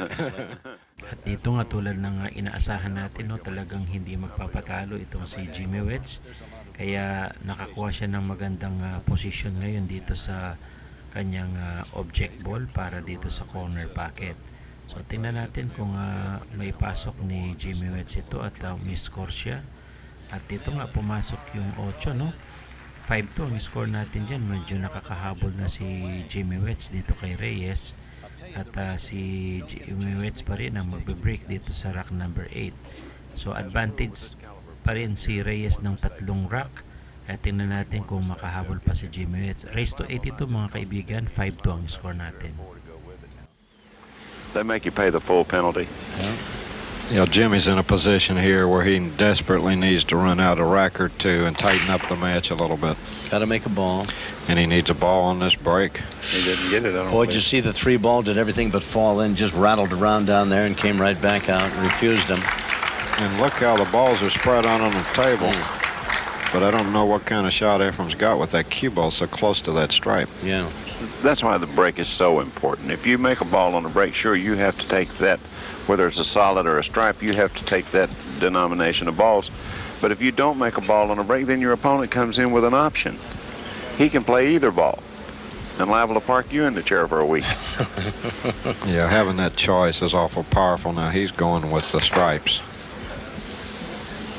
At dito nga tulad ng inaasahan natin, no, talagang hindi magpapatalo itong si Jimmy Wetch. Kaya nakakuha siya ng magandang posisyon ngayon dito sa kanyang object ball para dito sa corner pocket. So tingnan natin kung may pasok ni Jimmy Wetch ito at miss-score siya. At dito nga pumasok yung 8, no? 5-2 ang score natin dyan. Medyo nakakahabol na si Jimmy Wetch dito kay Reyes. At si Jimmy Wetch pa rin ang magbe-break dito sa rack number 8. So advantage pa rin si Reyes ng 3 rack. At tingnan natin kung makahabol pa si Jimmy Wetch. Race to 82 mga kaibigan, 5-2 ang score natin. they make you pay the full penalty. You know, Jimmy's in a position here where he desperately needs to run out a rack or two and tighten up the match a little bit. Got to make a ball. And he needs a ball on this break. He didn't get it, I don't Boy, think. did you see the 3 ball did everything but fall in, just rattled around down there and came right back out and refused him. And look how the balls are spread out on the table. But I don't know what kind of shot Efren's got with that cue ball so close to that stripe. Yeah. That's why the break is so important. If you make a ball on a break, sure, you have to take that, whether it's a solid or a stripe, you have to take that denomination of balls. But if you don't make a ball on a break, then your opponent comes in with an option. He can play either ball and liable to park you in the chair for a week. Yeah, having that choice is awful powerful. Now he's going with the stripes.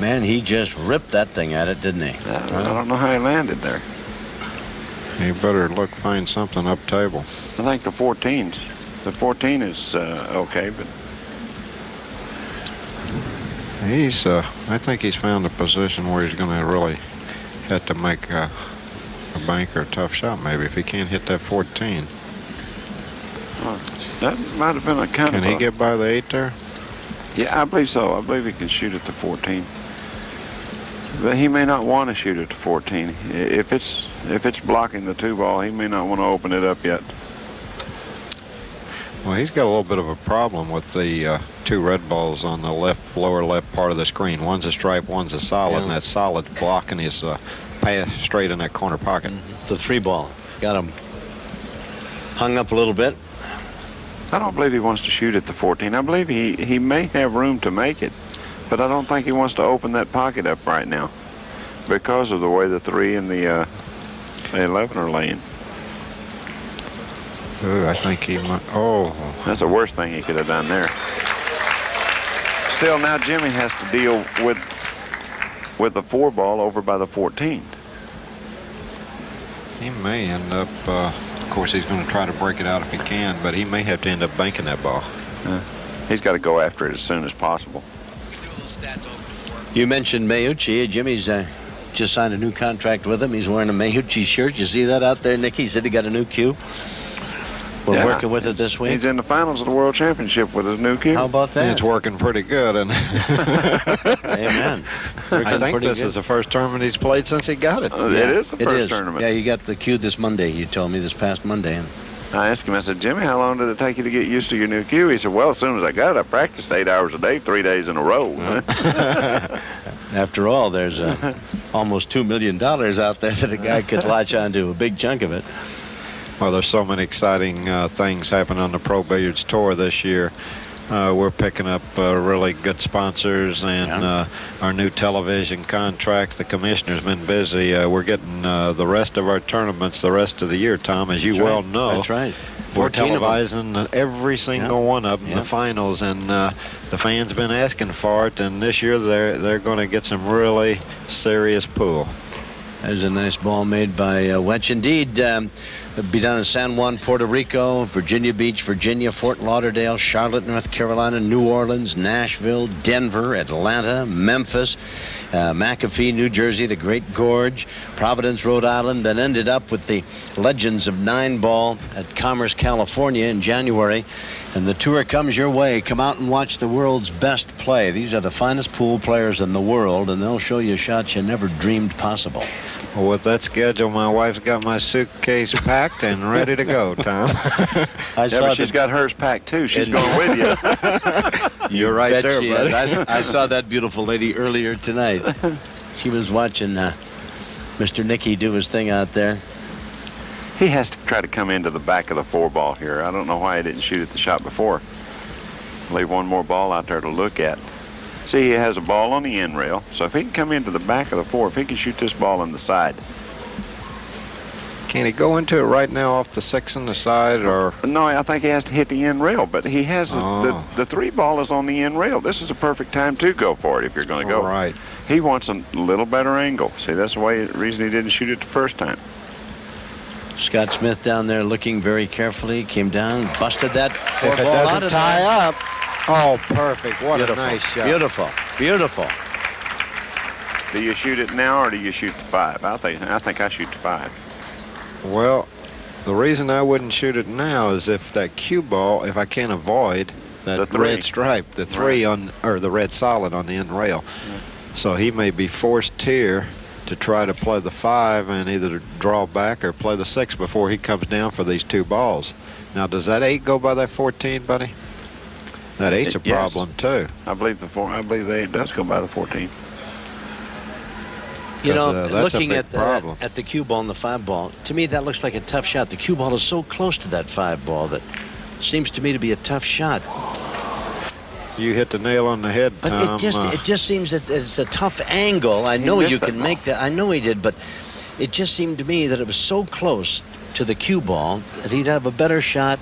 Man, he just ripped that thing at it, didn't he? I don't know how he landed there. You better find something up table. I think the 14s. The 14 is okay, but He's, I think he's found a position where he's going to really have to make a banker a tough shot maybe if he can't hit that 14. that might have been a kind Can of he get by the 8 there? Yeah, I believe so. I believe he can shoot at the 14. But he may not want to shoot at the 14. If it's blocking the 2 ball, he may not want to open it up yet. Well, he's got a little bit of a problem with the 2 red balls on the lower left part of the screen. One's a stripe, one's a solid, and that solid blocking his pass straight in that corner pocket. The 3 ball. Got him hung up a little bit. I don't believe he wants to shoot at the 14. I believe he may have room to make it, but I don't think he wants to open that pocket up right now because of the way the 3 and the 11 are laying. Ooh, I think he might. Oh. That's the worst thing he could have done there. Still, now Jimmy has to deal with the 4 ball over by the 14th. He may end up, of course, he's going to try to break it out if he can, but he may have to end up banking that ball. He's got to go after it as soon as possible. You mentioned Mayuchi. Jimmy's just signed a new contract with him. He's wearing a Mayuchi shirt. You see that out there, Nicky? He said he got a new cue. We're working with it this week. He's in the finals of the World Championship with his new cue. How about that? It's working pretty good. And Amen. I think this is the first tournament he's played since he got it. It is the first tournament. Yeah, you got the cue this Monday. You told me this past Monday. And I asked him, I said, Jimmy, how long did it take you to get used to your new cue? He said, well, as soon as I got it, I practiced 8 hours a day, 3 days in a row. After all, there's almost $2 million out there that a guy could latch onto, a big chunk of it. Well, there's so many exciting things happening on the Pro Billiards Tour this year. We're picking up really good sponsors and our new television contracts. The commissioner's been busy. We're getting the rest of our tournaments the rest of the year, Tom, as you well know. That's right. We're 14 of them. televising every single one of them, the finals, and the fans been asking for it. And this year they're going to get some really serious pool. There's a nice ball made by Wetch. Indeed, it'll be down in San Juan, Puerto Rico, Virginia Beach, Virginia, Fort Lauderdale, Charlotte, North Carolina, New Orleans, Nashville, Denver, Atlanta, Memphis, McAfee, New Jersey, the Great Gorge, Providence, Rhode Island, then ended up with the Legends of 9 Ball at Commerce, California in January. And the tour comes your way. Come out and watch the world's best play. These are the finest pool players in the world, and they'll show you shots you never dreamed possible. Well, with that schedule, my wife's got my suitcase packed and ready to go, Tom. She's got hers packed, too. She's going with you. You're right there, buddy. I saw that beautiful lady earlier tonight. She was watching Mr. Nicky do his thing out there. He has to try to come into the back of the 4 ball here. I don't know why he didn't shoot at the shot before. Leave one more ball out there to look at. See, he has a ball on the end rail, so if he can come into the back of the 4, if he can shoot this ball in the side. Can he go into it right now off the 6 on the side, or? No, I think he has to hit the end rail, but he has the 3 ball is on the end rail. This is a perfect time to go for it if you're going to go. Right. He wants a little better angle. See, that's the reason he didn't shoot it the first time. Scott Smith down there looking very carefully, came down, busted that 4 If it ball out doesn't of tie there. up. Oh, perfect. What Beautiful. a nice shot. Beautiful. Beautiful. Do you shoot it now or do you shoot the 5? I think I shoot the 5. Well, the reason I wouldn't shoot it now is if that cue ball, if I can't avoid that The 3. red stripe, the 3 on, or the red solid on the end rail. So he may be forced here to try to play the 5 and either draw back or play the 6 before he comes down for these 2 balls. Now, does that 8 go by that 14, buddy? That 8's a problem too. I believe the 8 does go by the 14. You know, that's looking a at big problem. the cue ball and the 5 ball, to me that looks like a tough shot. The cue ball is so close to that 5 ball that seems to me to be a tough shot. You hit the nail on the head, But Tom. it just seems that it's a tough angle. I know you can make that. I know he did, but it just seemed to me that it was so close to the cue ball that he'd have a better shot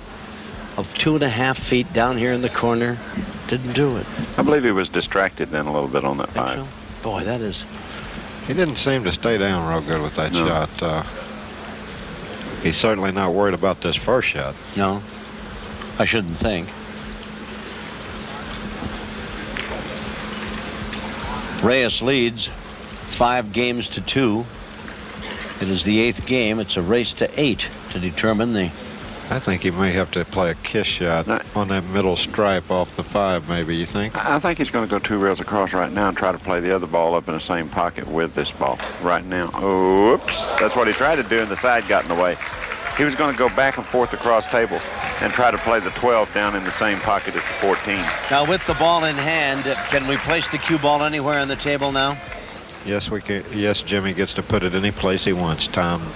of 2.5 feet down here in the corner. Didn't do it. I believe he was distracted then a little bit on that Think 5. so? Boy, that is. He didn't seem to stay down real good with that shot. He's certainly not worried about this first shot. No, I shouldn't think. Reyes leads 5 games to 2. It is the 8th game. It's a race to 8 to determine the. I think he may have to play a kiss shot on that middle stripe off the 5, maybe, you think? I think he's going to go 2 rails across right now and try to play the other ball up in the same pocket with this ball right now. Oops. That's what he tried to do, and the side got in the way. He was going to go back and forth across table and try to play the 12 down in the same pocket as the 14. Now, with the ball in hand, can we place the cue ball anywhere on the table now? Yes, we can. Yes, Jimmy gets to put it any place he wants, Tom.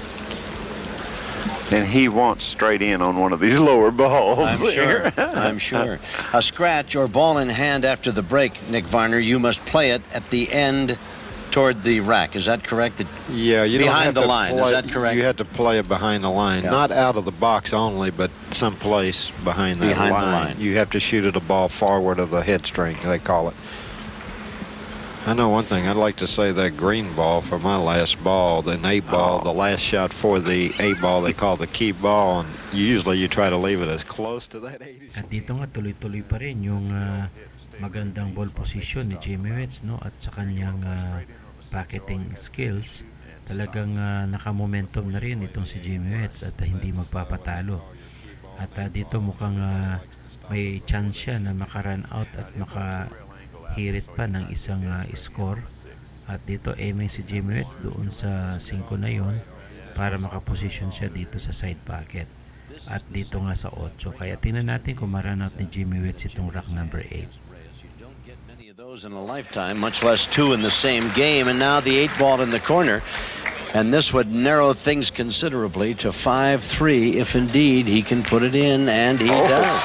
And he wants straight in on one of these lower balls. I'm sure. I'm sure. A scratch or ball in hand after the break, Nick Varner, you must play it at the end toward the rack. Is that correct? Yeah, you don't Behind have the to line, is play, that correct? You had to play it behind the line, Yeah. not out of the box only, but someplace behind that Behind the line. line. You have to shoot it a ball forward of the head string, they call it. I know one thing. I'd like to say that green ball for my last ball, the 8 ball, the last shot for the 8 ball they call the key ball, and usually you try to leave it as close to that 80. At dito nga tuloy-tuloy pa rin yung magandang ball position ni Jimmy Wetch, no, at sa kanyang pocketing skills. Talagang naka-momentum na rin itong si Jimmy Wetch at hindi magpapatalo. At dito mukhang may chance siya na maka-run out at makahirit pa ng isang score. At dito aiming si Jimmy Wetch doon sa 5 na yon para makaposition siya dito sa side pocket. at dito nga sa 8. Kaya tingnan natin kung ma-run out ni Jimmy Wetch itong rack number 8. Many of those in a lifetime, much less 2 in the same game, and now the 8 ball in the corner. And this would narrow things considerably to 5-3 if indeed he can put it in, and he does.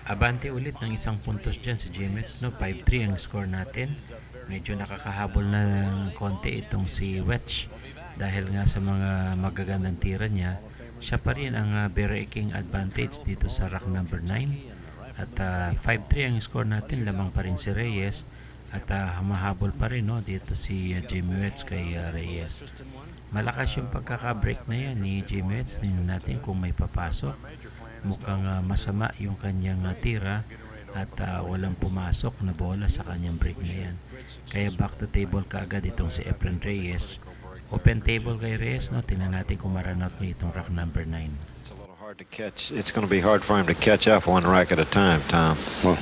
Abante ulit ng isang puntos dyan si Jimmy Wetch, no? 5-3 ang score natin. Medyo nakakahabol na ng konti itong si Wetch dahil nga sa mga magagandang tira niya. Siya pa rin ang breaking advantage dito sa rack number 9. At 5-3 ang score natin, lamang pa rin si Reyes. At humahabol pa rin, no, dito si Jimmy Wetch kay Reyes. Malakas yung pagkaka-break na yan ni Jimmy Wetch. Tingnan natin kung may papasok. Mukhang masama yung kanyang tira at walang pumasok na bola sa kanyang break na yan. Kaya back to table kaagad itong si Efren Reyes. Open table kay Reyes, no? Tingnan natin kung ma-run out niya itong rack number 9. It's a little hard to catch. It's going to be hard for him to catch up one rack at a time, Tom. Well,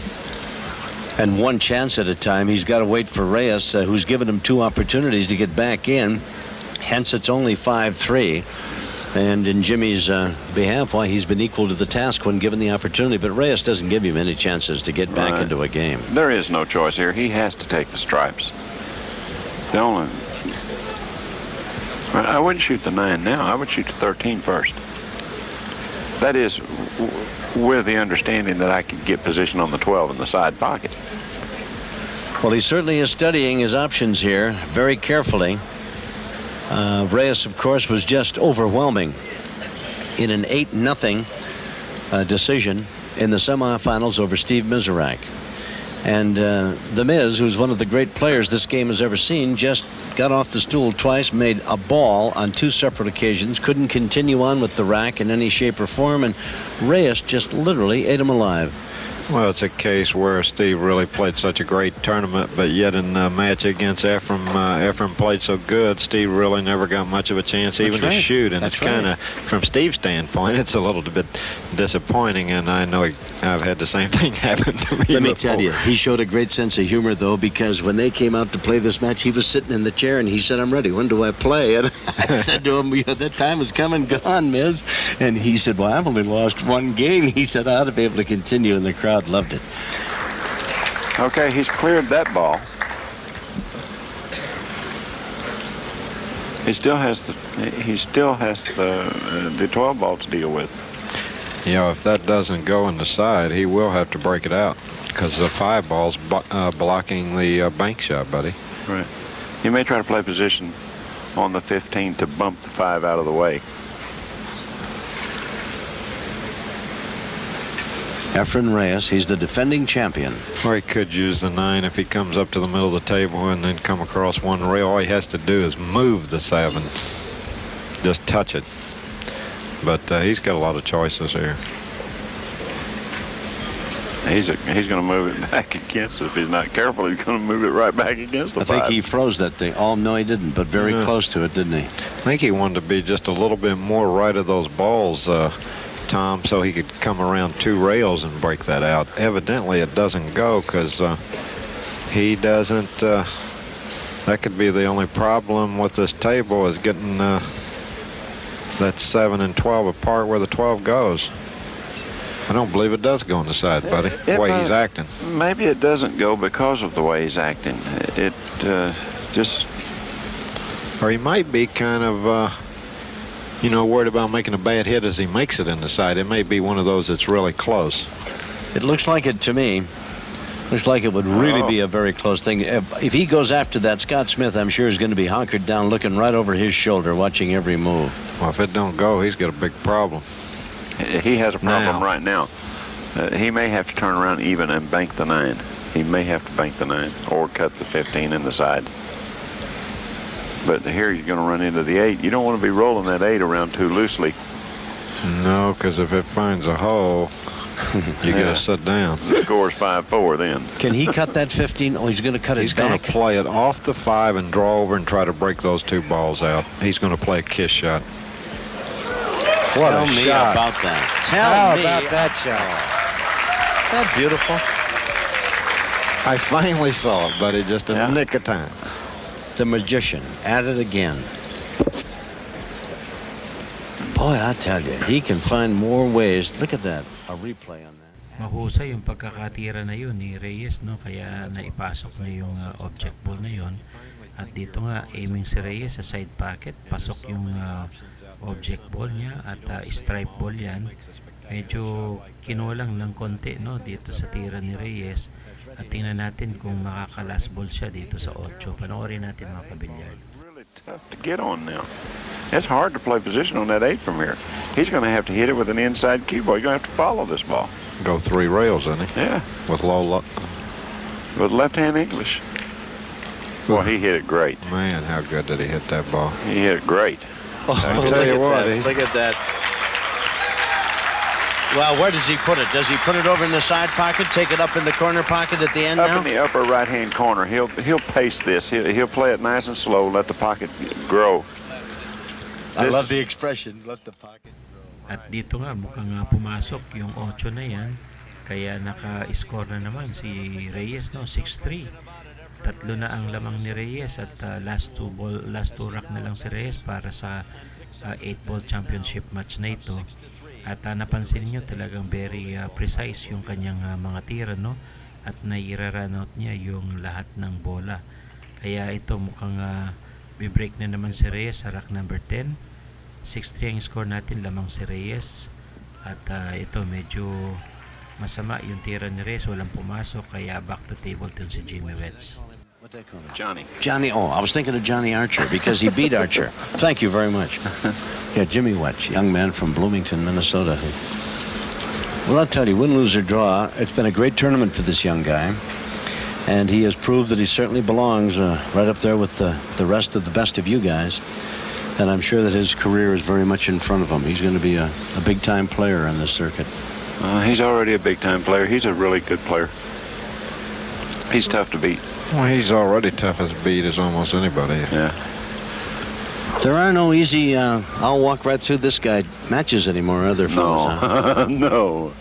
and one chance at a time. He's got to wait for Reyes, who's given him 2 opportunities to get back in. Hence, it's only 5-3. And in Jimmy's behalf, why he's been equal to the task when given the opportunity. But Reyes doesn't give you many chances to get back into a game. There is no choice here. He has to take the stripes. The only... I wouldn't shoot the 9 now. I would shoot the 13 first. That is with the understanding that I could get position on the 12 in the side pocket. Well, he certainly is studying his options here very carefully. Reyes, of course, was just overwhelming in an 8-0 decision in the semifinals over Steve Miserak. And the Miz, who's one of the great players this game has ever seen, just got off the stool twice, made a ball on 2 separate occasions, couldn't continue on with the rack in any shape or form, and Reyes just literally ate him alive. Well, it's a case where Steve really played such a great tournament, but yet in the match against Efren, Efren played so good, Steve really never got much of a chance even to shoot. And it's kind of, from Steve's standpoint, it's a little bit disappointing, and I know I've had the same thing happen to me Let me before. tell you, he showed a great sense of humor, though, because when they came out to play this match, he was sitting in the chair, and he said, "I'm ready. When do I play?" And I said to him, "That time has come and gone, Miz." And he said, "Well, I've only lost 1 game." He said, "I ought to be able to continue," and the crowd loved it. Okay, he's cleared that ball. He still has the 12 ball to deal with. You know, if that doesn't go in the side, he will have to break it out because the 5 ball's blocking the bank shot, buddy. Right. He may try to play position on the 15 to bump the 5 out of the way. Efren Reyes, he's the defending champion. Or he could use the 9 if he comes up to the middle of the table and then come across one rail. All he has to do is move the 7. Just touch it. But he's got a lot of choices here. He's going to move it back against it. If he's not careful, he's going to move it right back against the 5. I think he froze that thing. Oh, no, he didn't, but very close to it, didn't he? I think he wanted to be just a little bit more right of those balls, Tom, so he could come around 2 rails and break that out. Evidently, it doesn't go because he doesn't. That could be the only problem with this table is getting that 7 and 12 apart where the 12 goes. I don't believe it does go on the side, buddy, the way he's acting. Maybe it doesn't go because of the way he's acting. It just... Or he might be kind of... you know, worried about making a bad hit as he makes it in the side. It may be one of those that's really close. It looks like it to me. Looks like it would really be a very close thing. If he goes after that, Scott Smith, I'm sure, is going to be hunkered down, looking right over his shoulder, watching every move. Well, if it don't go, he's got a big problem. He has a problem right now. He may have to turn around even and bank the 9. He may have to bank the 9 or cut the 15 in the side. But here you're going to run into the 8. You don't want to be rolling that 8 around too loosely. No, because if it finds a hole, you got to sit down. The score's 5-4 then. Can he cut that 15? Oh, he's going to cut it back. He's going to play it off the 5 and draw over and try to break those 2 balls out. He's going to play a kiss shot. What Tell a me shot. about that. How about that shot? That's beautiful. I finally saw it, buddy, just in the nick of time. The magician at it again. Boy, I tell you, he can find more ways. Look at that. A replay on that. Mahusay yung pagkakatira na yun ni Reyes, no? Kaya naipasok niya yung object ball na yun. At dito nga, aiming si Reyes sa side pocket. Pasok yung object ball niya at stripe ball yan. Medyo kinulang ng konti, no, dito sa tira ni Reyes. At tingnan natin kung makaka-last ball siya dito sa 8. Panoorin natin mga kabilyard. Really tough to get on now. It's hard to play position on that 8 from here. He's going to have to hit it with an inside cue ball. You're going to have to follow this ball. Go 3 rails, isn't he? Yeah. With low luck. With left-hand English. Well, he hit it great. Man, how good did he hit that ball? He hit it great. Oh, tell you what, look at that. Well, where does he put it? Does he put it over in the side pocket, take it up in the corner pocket at the end Up now? in the upper right-hand corner. He'll pace this. He'll play it nice and slow. Let the pocket grow. I love the expression, let the pocket grow. At dito nga, mukhang pumasok yung 8 na yan. Kaya naka-score na naman si Reyes, no? 6-3. 3 na ang lamang ni Reyes at last 2 rack na lang si Reyes para sa 8-ball championship match na ito. At napansin niyo talagang very precise yung kanyang mga tira, no? At naira-run out niya yung lahat ng bola. Kaya ito mukhang bibreak na naman si Reyes sa rack number 10. 6-3 ang score natin, lamang si Reyes. At ito medyo masama yung tira ni Reyes, walang pumasok, kaya back to table din si Jimmy Wetch. Johnny. Johnny, I was thinking of Johnny Archer because he beat Archer. Thank you very much. Yeah, Jimmy Wetch, young man from Bloomington, Minnesota. Well, I'll tell you, win, lose, or draw, it's been a great tournament for this young guy. And he has proved that he certainly belongs right up there with the rest of the best of you guys. And I'm sure that his career is very much in front of him. He's going to be a big-time player on this circuit. He's already a big-time player. He's a really good player. He's tough to beat. Well, he's already tough as beat as almost anybody. Yeah. There are no easy, I'll walk right through this guy matches anymore, are there, fellas? Huh? No.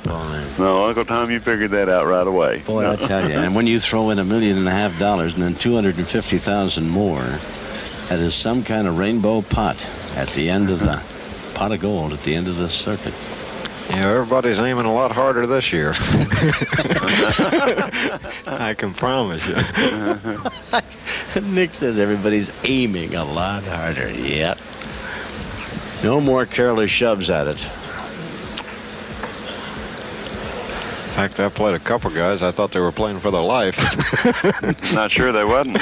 No, Uncle Tom, you figured that out right away. Boy, I tell you, and when you throw in $1.5 million and then 250,000 more, that is some kind of rainbow pot at the end of the pot of gold at the end of the circuit. Yeah, everybody's aiming a lot harder this year. I can promise you. Nick says everybody's aiming a lot harder. Yep. No more careless shoves at it. In fact, I played a couple guys. I thought they were playing for their life. Not sure they wasn't.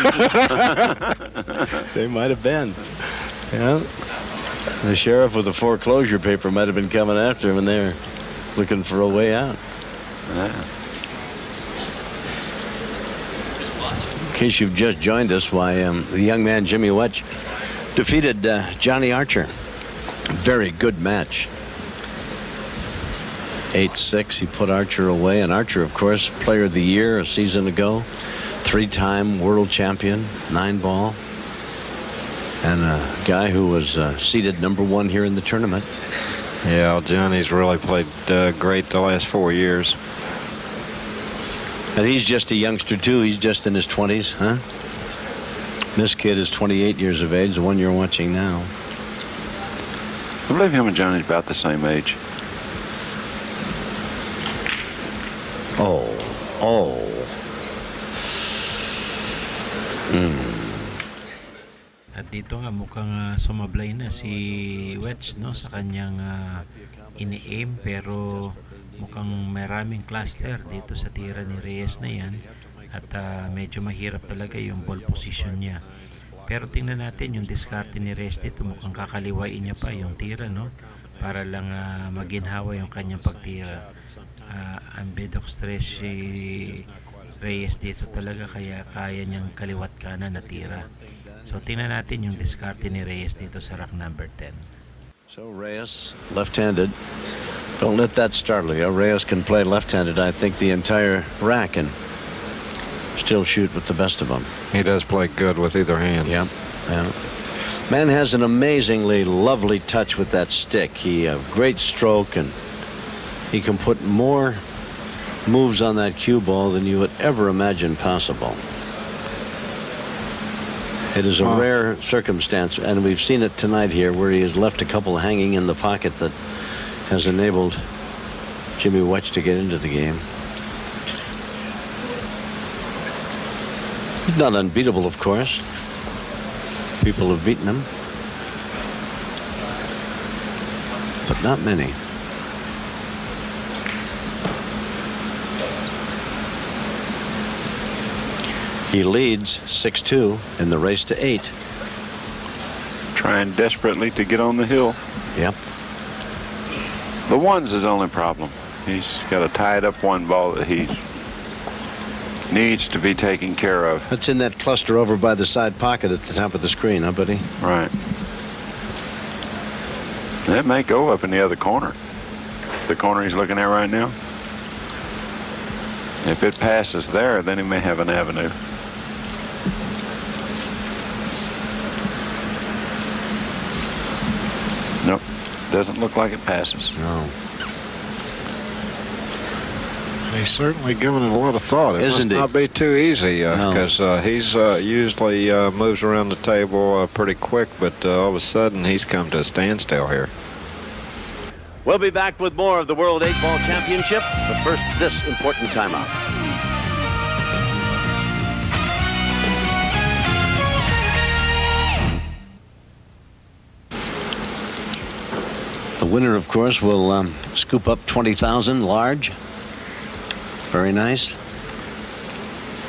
They might have been. Yeah. The sheriff with the foreclosure paper might have been coming after him, and they're looking for a way out. Yeah. In case you've just joined us, why the young man Jimmy Wetch defeated Johnny Archer. Very good match. 8-6. He put Archer away, and Archer, of course, Player of the Year a season ago, 3-time world champion, 9-ball. And a guy who was seeded #1 here in the tournament. Yeah, Johnny's really played great the last 4 years. And he's just a youngster, too. He's just in his 20s, huh? This kid is 28 years of age, the one you're watching now. I believe him and Johnny's about the same age. Oh. At dito nga mukhang sumablay na si Wetch, no, sa kanyang ini-aim, pero mukhang maraming cluster dito sa tira ni Reyes na yan at medyo mahirap talaga yung ball position niya. Pero tingnan natin yung diskarte ni Reyes dito, mukhang kakaliwain niya pa yung tira, no, para lang maginhawa yung kanyang pagtira. Ambidextrous si Reyes dito talaga, kaya kaya niyang kaliwat kanan na tira. So tingnan natin yung diskarte ni Reyes dito sa rack number 10. So Reyes, left-handed. Don't let that startle you. Reyes can play left-handed, I think, the entire rack and still shoot with the best of them. He does play good with either hand. Yeah. Man has an amazingly lovely touch with that stick. He a great stroke, and he can put more moves on that cue ball than you would ever imagine possible. It is a rare circumstance, and we've seen it tonight here, where he has left a couple hanging in the pocket that has enabled Jimmy Wetch to get into the game. He's not unbeatable, of course. People have beaten him, but not many. He leads 6-2 in the race to 8. Trying desperately to get on the hill. Yep. The one's his only problem. He's got a tied up one ball that he needs to be taken care of. That's in that cluster over by the side pocket at the top of the screen, huh, buddy? Right. That may go up in the other corner. The corner he's looking at right now. If it passes there, then he may have an avenue. Nope. Doesn't look like it passes. No. He's certainly giving it a lot of thought. It Isn't must he? not be too easy No. because he's usually moves around the table pretty quick, but all of a sudden he's come to a standstill here. We'll be back with more of the World 8-Ball Championship, but first, this important timeout. The winner, of course, will scoop up $20,000 large. Very nice.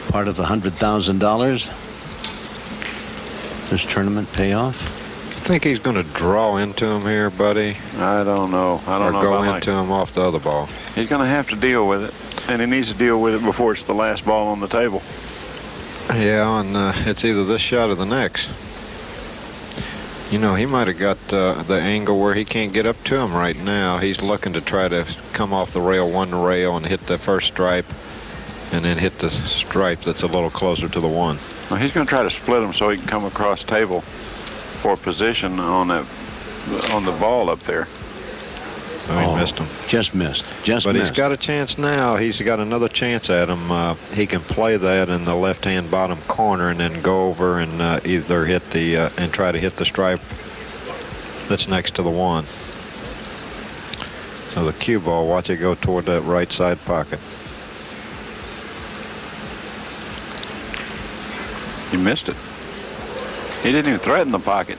Part of the $100,000. This tournament payoff. I think he's going to draw into him here, buddy, I don't know. I don't know. or go about into him off the other ball. He's going to have to deal with it, and he needs to deal with it before it's the last ball on the table. Yeah, and it's either this shot or the next. You know, he might have got the angle where he can't get up to him right now. He's looking to try to come off the rail, one rail, and hit the first stripe, and then hit the stripe that's a little closer to the one. Well, he's going to try to split them so he can come across table for position on the ball up there. So he missed him. Just missed. But he's got a chance now. He's got another chance at him. He can play that in the left-hand bottom corner and then go over and either hit the and try to hit the stripe that's next to the one. So the cue ball, watch it go toward that right side pocket. He missed it. He didn't even threaten the pocket.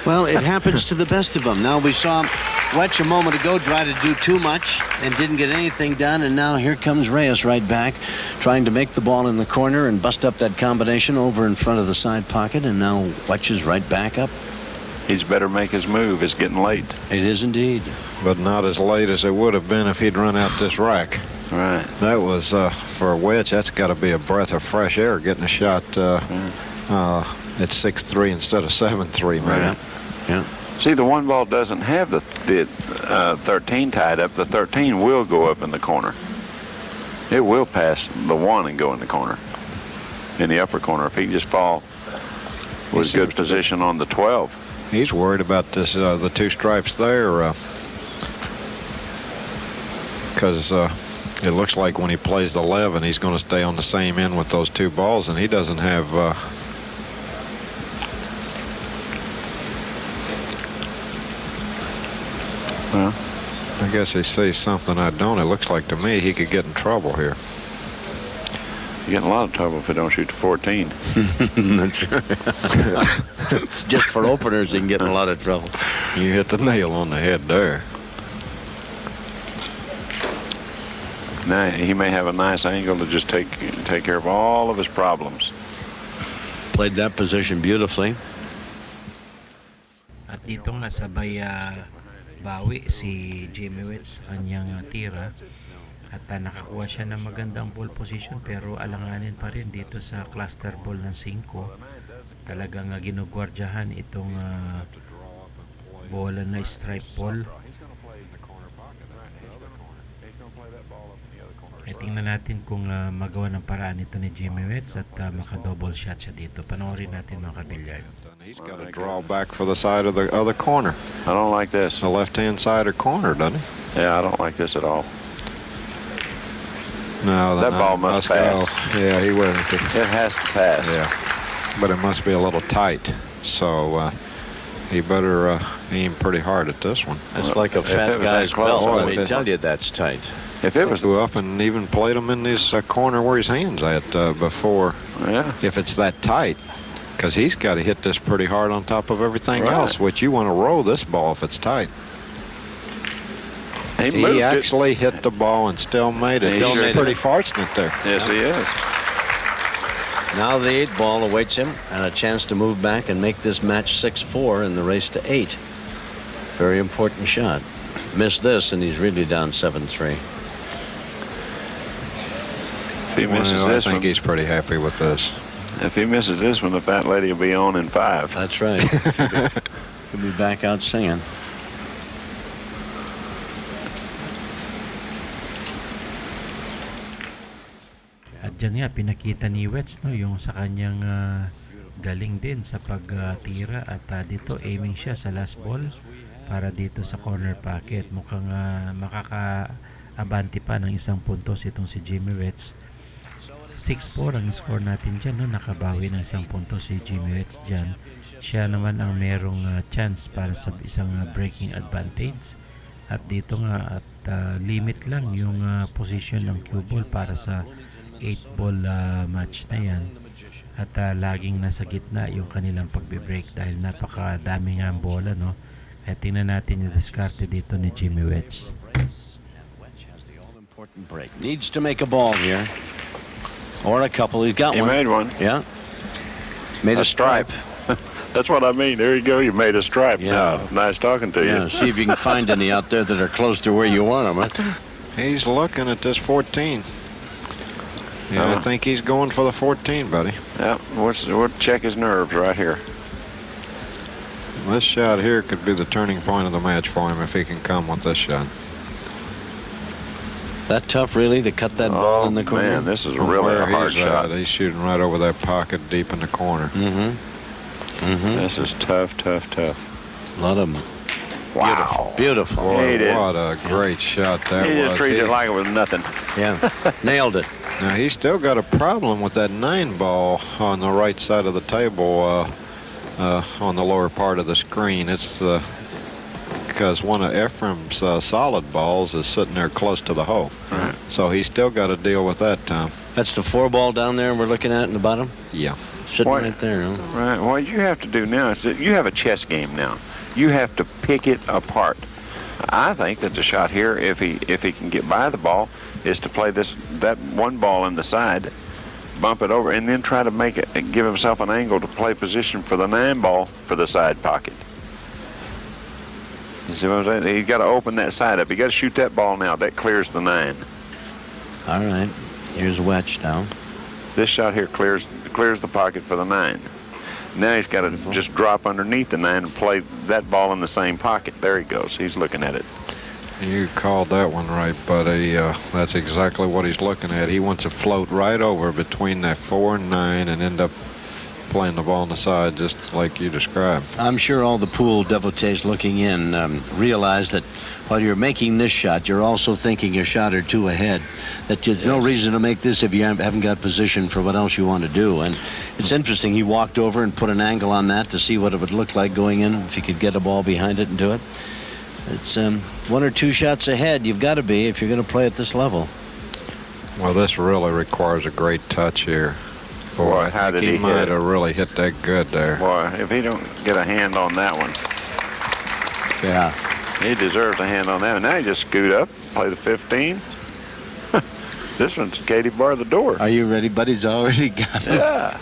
Well, it happens to the best of them. Now, we saw Wetch a moment ago try to do too much and didn't get anything done, and now here comes Reyes right back, trying to make the ball in the corner and bust up that combination over in front of the side pocket, and now Wetch is right back up. He's better make his move. It's getting late. It is indeed. But not as late as it would have been if he'd run out this rack. Right. That was, for a Wetch, that's got to be a breath of fresh air getting a shot at 6-3 instead of 7-3, man. Right. Yeah. See, the one ball doesn't have the 13 tied up. The 13 will go up in the corner. It will pass the one and go in the corner, in the upper corner. If he can just fall with good position on the 12. He's worried about this, the two stripes there, because it looks like when he plays the 11, he's going to stay on the same end with those two balls, and he doesn't have. Well, I guess he sees something I don't. It looks like to me he could get in trouble here. you get in a lot of trouble if you don't shoot the 14. That's right. Just for openers, you can get in a lot of trouble. You hit the nail on the head there. Now he may have a nice angle to just take care of all of his problems. Played that position beautifully. At dito nga sabay bawi si Jimmy Wetch sa kanyang tira at nakakuha siya ng magandang ball position, pero alanganin pa rin dito sa cluster ball ng 5. Talagang ginugwardyahan itong bola na stripe ball. Ay tingnan natin kung magawa ng paraan ito ni Jimmy Wetch at maka-double shot siya dito. Panoorin natin mga kabilyard. He's got to draw back for the side of the other corner. I don't like this. The left-hand side or corner, doesn't he? Yeah, I don't like this at all. No, That ball must pass. Yeah, he went. It has to pass. Yeah. but it must be a little tight. So he better aim pretty hard at this one. It's like a fat guy's belt. Let me tell you, that's tight. If it was Go up and even played him in this corner where his hand's at before. Yeah. If it's that tight, because he's got to hit this pretty hard on top of everything Right. else, which you want to roll this ball if it's tight. He moved He it. actually hit the ball and still made it. He He's sure did. pretty fortunate there. Yes, he is. Now the 8 ball awaits him and a chance to move back and make this match 6-4 in the race to 8. Very important shot. Missed this and he's really down 7-3. If he misses this I think one, he's pretty happy with this. if he misses this one, the fat lady will be on in 5. That's right. He'll be back out singing. At dyan nga, pinakita ni Wetch, no, yung sa kanyang galing din sa pagtira. At dito, aiming siya sa last ball para dito sa corner pocket. Mukhang makaka-abante pa ng 1 puntos itong si Jimmy Wetch. 6-4 ang score natin dyan. No? Nakabawi ng 1 puntos si Jimmy Wetch dyan. Siya naman ang merong chance para sa isang breaking advantage. At dito nga, at limit lang yung position ng cue ball para sa 8-ball match na yan. At laging nasa gitna yung kanilang pagbe-break dahil napakadami nga ang bola, no? Kaya tingnan natin yung diskarte dito ni Jimmy Wetch. Important break. Needs to make a ball here. Or a couple. He's got He one. made one. Yeah. Made a stripe. That's what I mean. There you go. You made a stripe. Yeah. Now, nice talking to Yeah. you. See if you can find any out there that are close to where you want them. Huh? He's looking at this 14. Yeah, I think he's going for the 14, buddy. Yeah, we'll check his nerves right here. This shot here could be the turning point of the match for him if he can come with this shot. That tough, really, to cut that ball in the corner? Man, this is From really where a hard he's shot. He's shooting right over that pocket deep in the corner. Mm-hmm. Mm-hmm. This is tough, tough, tough. A lot of them. Wow. Beautiful. Boy, He did. what a great shot that He was. just treated it like it was nothing. Yeah. Nailed it. Now, he's still got a problem with that 9 ball on the right side of the table on the lower part of the screen. It's because one of Efren's solid balls is sitting there close to the hole. Right. So he's still got to deal with that, Tom. That's the 4 ball down there we're looking at in the bottom? Yeah. Sitting What? right there. Huh? Right. What you have to do now is that you have a chess game now. You have to pick it apart. I think that the shot here, if he can get by the ball, is to play that 1 ball in the side, bump it over, and then try to make it, give himself an angle to play position for the 9 ball for the side pocket. You see what I'm saying? You got to open that side up. You got to shoot that ball now. That clears the 9. All right. Here's Wetch now. This shot here clears the pocket for the 9. Now he's got to just drop underneath the 9 and play that ball in the same pocket. There he goes. He's looking at it. You called that one right, buddy. That's exactly what he's looking at. He wants to float right over between that 4 and 9 and end up playing the ball on the side just like you described. I'm sure all the pool devotees looking in realize that while you're making this shot, you're also thinking a shot or 2 ahead. That there's no reason to make this if you haven't got position for what else you want to do. And it's interesting, he walked over and put an angle on that to see what it would look like going in, if he could get a ball behind it and do it. It's 1 or 2 shots ahead. You've got to be if you're going to play at this level. Well, this really requires a great touch here. Boy, how I did think he he might hit? have really hit that good there. Boy, if he don't get a hand on that one, Yeah. he deserves a hand on that one. Now he just scoot up, play the 15. This one's Katie bar the door. Are you ready? Buddy's already got it. Yeah.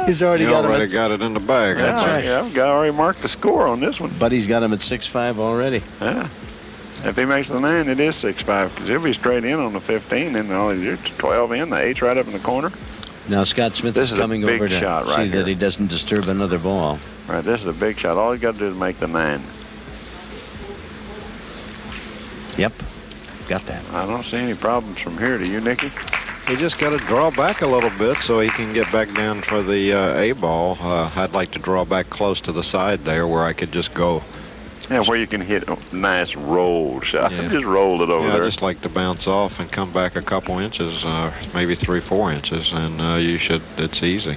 He's already He got already him. got it in the bag. That's That's right. right. Yeah, I've already marked the score on this one. Buddy's got him at 6-5 already. Yeah. If he makes the 9, it is 6-5 because he'll be straight in on the 15, and all you're 12 in. The 8's right up in the corner. Now Scott Smith This is is a coming big over to shot right see here. that he doesn't disturb another ball. Right. This is a big shot. All you got to do is make the 9. Yep. Got that. I don't see any problems from here. Do you, Nicky? He just got to draw back a little bit so he can get back down for the A ball. I'd like to draw back close to the side there where I could just go. Yeah, where you can hit a nice roll shot. Yeah. Just rolled it over Yeah, I there. just like to bounce off and come back a couple inches, maybe 3-4 inches, and it's easy.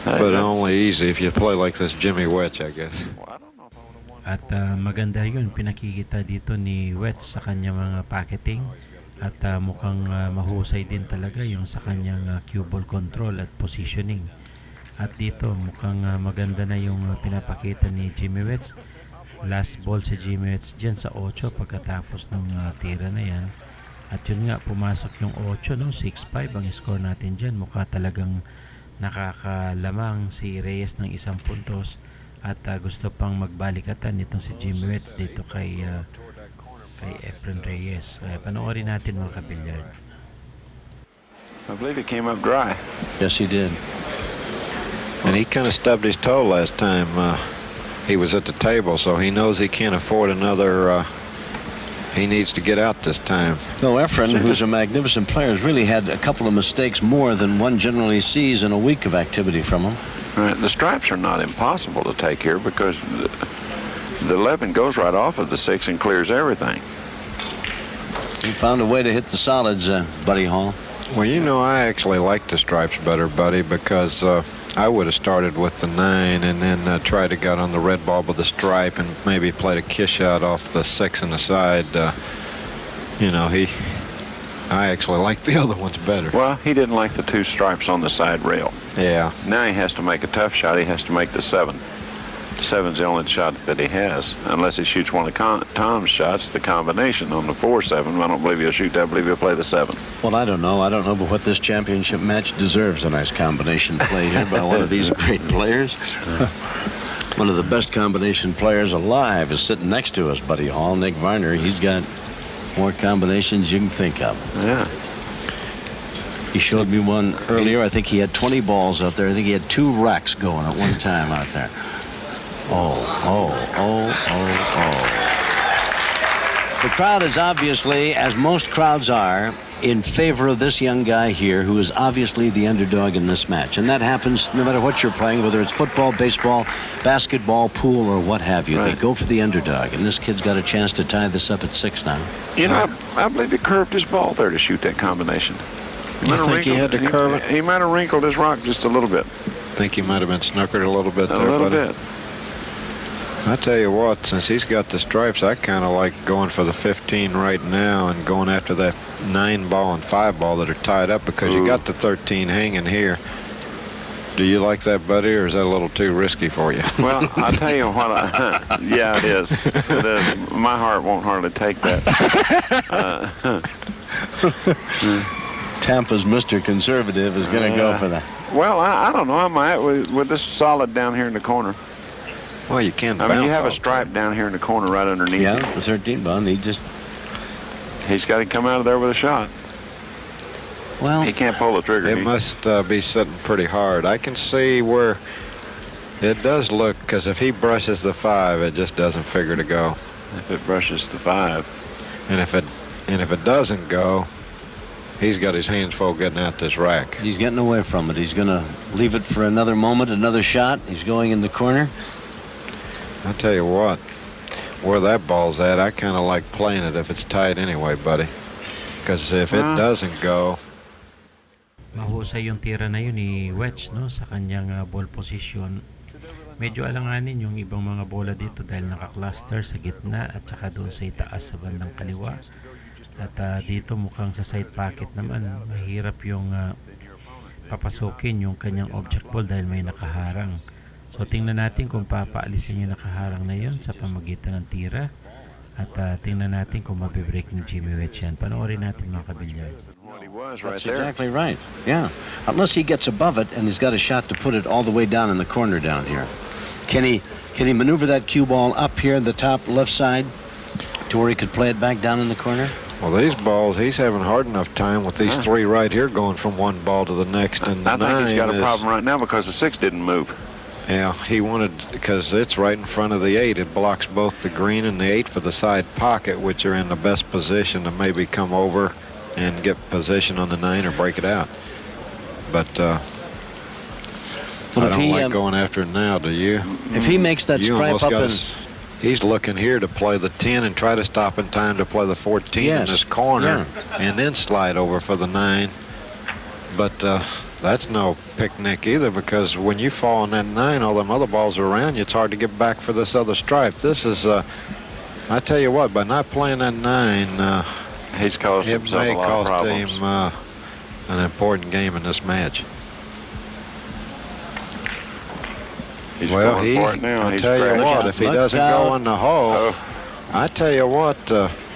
But only easy if you play like this Jimmy Wetch, I guess. At maganda yun, pinakikita dito ni Wetch sa kanyang mga packeting. At mukhang mahusay din talaga yung sa kanyang cue ball control at positioning. At dito mukhang maganda na yung pinapakita ni Jimmy Wetch. Last ball si Jimmy Wetch dyan sa 8 pagkatapos ng tira na yan. At yun nga, pumasok yung 8, no? 6-5 ang score natin dyan. Mukha talagang nakakalamang si Reyes ng 1 puntos. At gusto pang magbalikatan nitong si Jimmy Wetch dito kay Efren Reyes. Kaya panoorin natin mga kabilyard. I believe he came up dry. Yes, he did. And he kind of stubbed his toe last time he was at the table, so he knows he can't afford another. He needs to get out this time. No, Efren, who's a magnificent player, has really had a couple of mistakes more than one generally sees in a week of activity from him. Right. The stripes are not impossible to take here because the 11 goes right off of the 6 and clears everything. He found a way to hit the solids, Buddy Hall. Well, you know, I actually like the stripes better, Buddy, because I would have started with the 9 and then tried to get on the red ball with the stripe and maybe played a kiss shot off the 6 on the side. You know, I actually like the other ones better. Well, he didn't like the 2 stripes on the side rail. Yeah. Now he has to make a tough shot. He has to make the 7. 7's the only shot that he has, unless he shoots one of Tom's shots, the combination on the 4-7. I don't believe he'll shoot that. I believe he'll play the 7. Well, I don't know. But what this championship match deserves a nice combination play here by one of these great players. One of the best combination players alive is sitting next to us, Buddy Hall. Nick Varner, he's got more combinations you can think of. Yeah. He showed me one earlier. I think he had 20 balls out there. I think he had 2 racks going at one time out there. Oh. The crowd is obviously, as most crowds are, in favor of this young guy here who is obviously the underdog in this match. And that happens no matter what you're playing, whether it's football, baseball, basketball, pool, or what have you. Right. They go for the underdog. And this kid's got a chance to tie this up at 6 now. You know, I believe he curved his ball there to shoot that combination. You think he had to curve it? He might have wrinkled his rock just a little bit. Think he might have been snookered a little bit A there, little buddy. bit. I tell you what, since he's got the stripes, I kind of like going for the 15 right now and going after that 9 ball and 5 ball that are tied up because you got the 13 hanging here. Do you like that, Buddy, or is that a little too risky for you? Well, I'll tell you what. Yeah, it is. It is. My heart won't hardly take that. Tampa's Mr. Conservative is going to go for that. Well, I don't know. I might with this solid down here in the corner. Well, you can't. I mean, you have a bounce stripe down here in the corner right underneath. Yeah, it. the 13 ball. He's got to come out of there with a shot. Well, He can't pull the trigger. It must be sitting pretty hard. I can see where it does look, because if he brushes the 5, it just doesn't figure to go. If it brushes the 5. And if it doesn't go, he's got his hands full getting out this rack. he's getting away from it. He's going to leave it for another moment, another shot. He's going in the corner. I tell you what, where that ball's at, I kind of like playing it if it's tight anyway, buddy. Because if it doesn't go. Mahusay yung tira na yun ni Wetch, no, sa kanyang ball position. Medyo alanganin yung ibang mga bola dito dahil naka-cluster sa gitna at saka doon sa itaas sa bandang kaliwa. At dito mukhang sa side pocket naman mahirap yung papasukin yung kanyang object ball dahil may nakaharang. So tingnan natin kung papaalisin yung nakaharang na yun sa pamagitan ng tira. At tingnan natin kung mabibreak ni Jimmy Wetch yan. Panoorin natin mga kabilyard. That's exactly right. Yeah. Unless he gets above it and he's got a shot to put it all the way down in the corner down here. Can he maneuver that cue ball up here in the top left side to where he could play it back down in the corner? Well, these balls, he's having hard enough time with these 3 right here going from one ball to the next. And I the think he's 9 got a problem right now because the 6 didn't move. Yeah, he wanted, because it's right in front of the 8. It blocks both the green and the 8 for the side pocket, which are in the best position to maybe come over and get position on the 9 or break it out. But I don't like going after it now, do you? If he makes that stripe up and... He's looking here to play the 10 and try to stop in time to play the 14 in this corner and then slide over for the 9. But that's no picnic either, because when you fall on that 9, all them other balls are around you. It's hard to get back for this other stripe. This is, I tell you what, by not playing that 9, he's caused it himself may a lot of cost problems. him an important game in this match. He's Well, going for it now. I He's tell you crashing. what, if he Look doesn't out. go in the hole, Oh. I tell you what,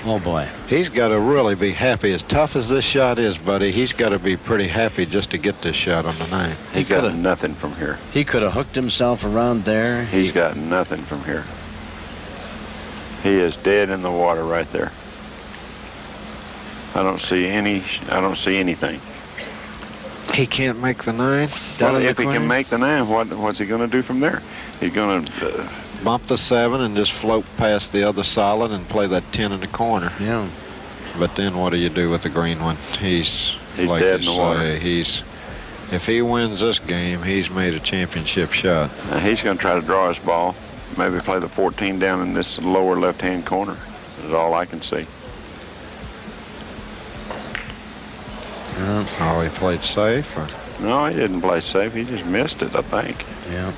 Oh, boy. he's got to really be happy. As tough as this shot is, buddy, he's got to be pretty happy just to get this shot on the 9. He got coulda- nothing from here. He could have hooked himself around there. He's got nothing from here. He is dead in the water right there. I don't see anything. He can't make the 9. Down Well, in the if he corner? can make the 9, what's he going to do from there? He's going to. Bump the 7 and just float past the other solid and play that 10 in the corner. Yeah. But then what do you do with the green one? He's like dead you in the water. say, if he wins this game, he's made a championship shot. He's going to try to draw his ball. Maybe play the 14 down in this lower left-hand corner. Is all I can see. Oh, he played safe? Or? No, he didn't play safe. He just missed it, I think. Yeah.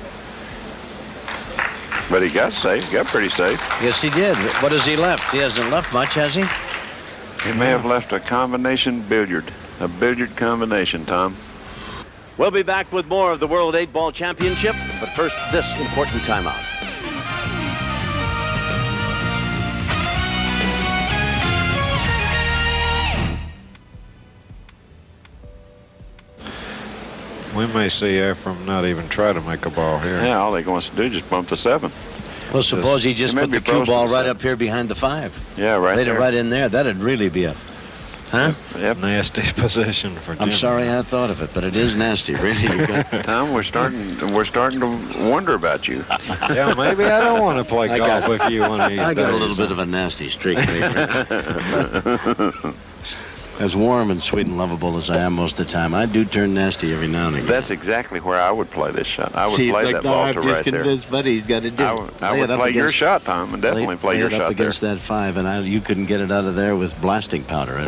But he got safe. He got pretty safe. Yes, he did. What has he left? He hasn't left much, has he? He may have left a combination billiard. A billiard combination, Tom. We'll be back with more of the World 8-Ball Championship, but first, this important timeout. We may see Efren not even try to make a ball here. Yeah, all he wants to do is just bump the 7. Well, suppose he just He may put the be cue frozen ball to right set. up here behind the 5. Yeah, right Laid it there. right in there. That'd really be a... Huh? Yep. Nasty position for Jimmy. I'm sorry I thought of it, but it is nasty, really. You got- Tom, we're starting to wonder about you. Yeah, maybe I don't want to play I golf got- with you one of these I got a days. little bit of a nasty streak, maybe. As warm and sweet and lovable as I am most of the time, I do turn nasty every now and again. That's exactly where I would play this shot. I would See, play like that now ball I'm to just right there. convinced, buddy, he's got to do it. I would play your shot, Tom, and definitely play your it up shot there. against that 5, and you couldn't get it out of there with blasting powder. I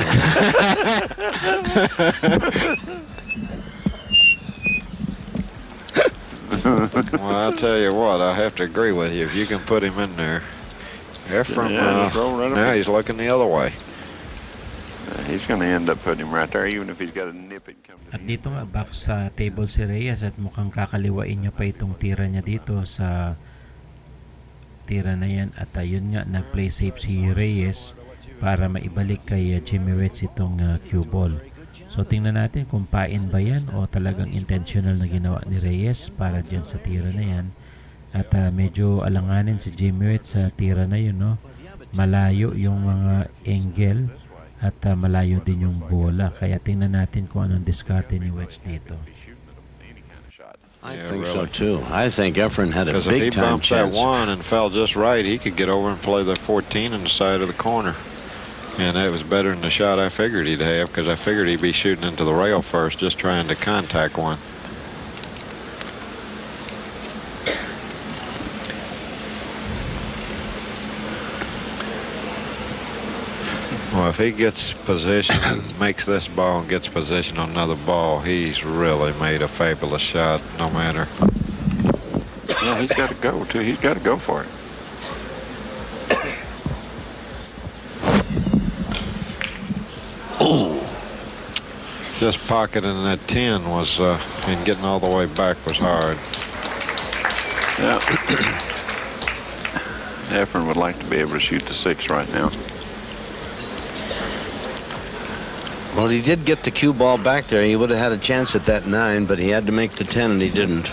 don't Well, I'll tell you what, I have to agree with you. If you can put him in there. Efren, Yeah, just roll right up now in. he's looking the other way. He's going to end up putting him right there, even if he's got a nip it coming. At dito nga back sa table si Reyes at mukhang kakaliwain niya pa itong tira niya dito sa tira na yan. At ayun nga, nag-play safe si Reyes para maibalik kay Jimmy Wetch itong cue ball. So tingnan natin kung pain ba yan o talagang intentional na ginawa ni Reyes para dyan sa tira na yan. At medyo alanganin si Jimmy Wetch sa tira na yun, no? Malayo yung mga angle at malayo din yung bola. Kaya tingnan natin kung anong diskarte ni Wetch dito. I Yeah, think really. so, too. I think Efren had a Because if he big-time bumps that chance. 1 and fell just right, he could get over and play the 14 in the side of the corner. And that was better than the shot I figured he'd have, because I figured he'd be shooting into the rail first, just trying to contact one. Well, if he gets position, makes this ball and gets position on another ball, he's really made a fabulous shot, no matter. Yeah, he's got to go, too. He's got to go for it. Just pocketing that 10 was, and getting all the way back was hard. Yeah. Efren would like to be able to shoot the 6 right now. Well, he did get the cue ball back there. He would have had a chance at that 9, but he had to make the 10, and he didn't.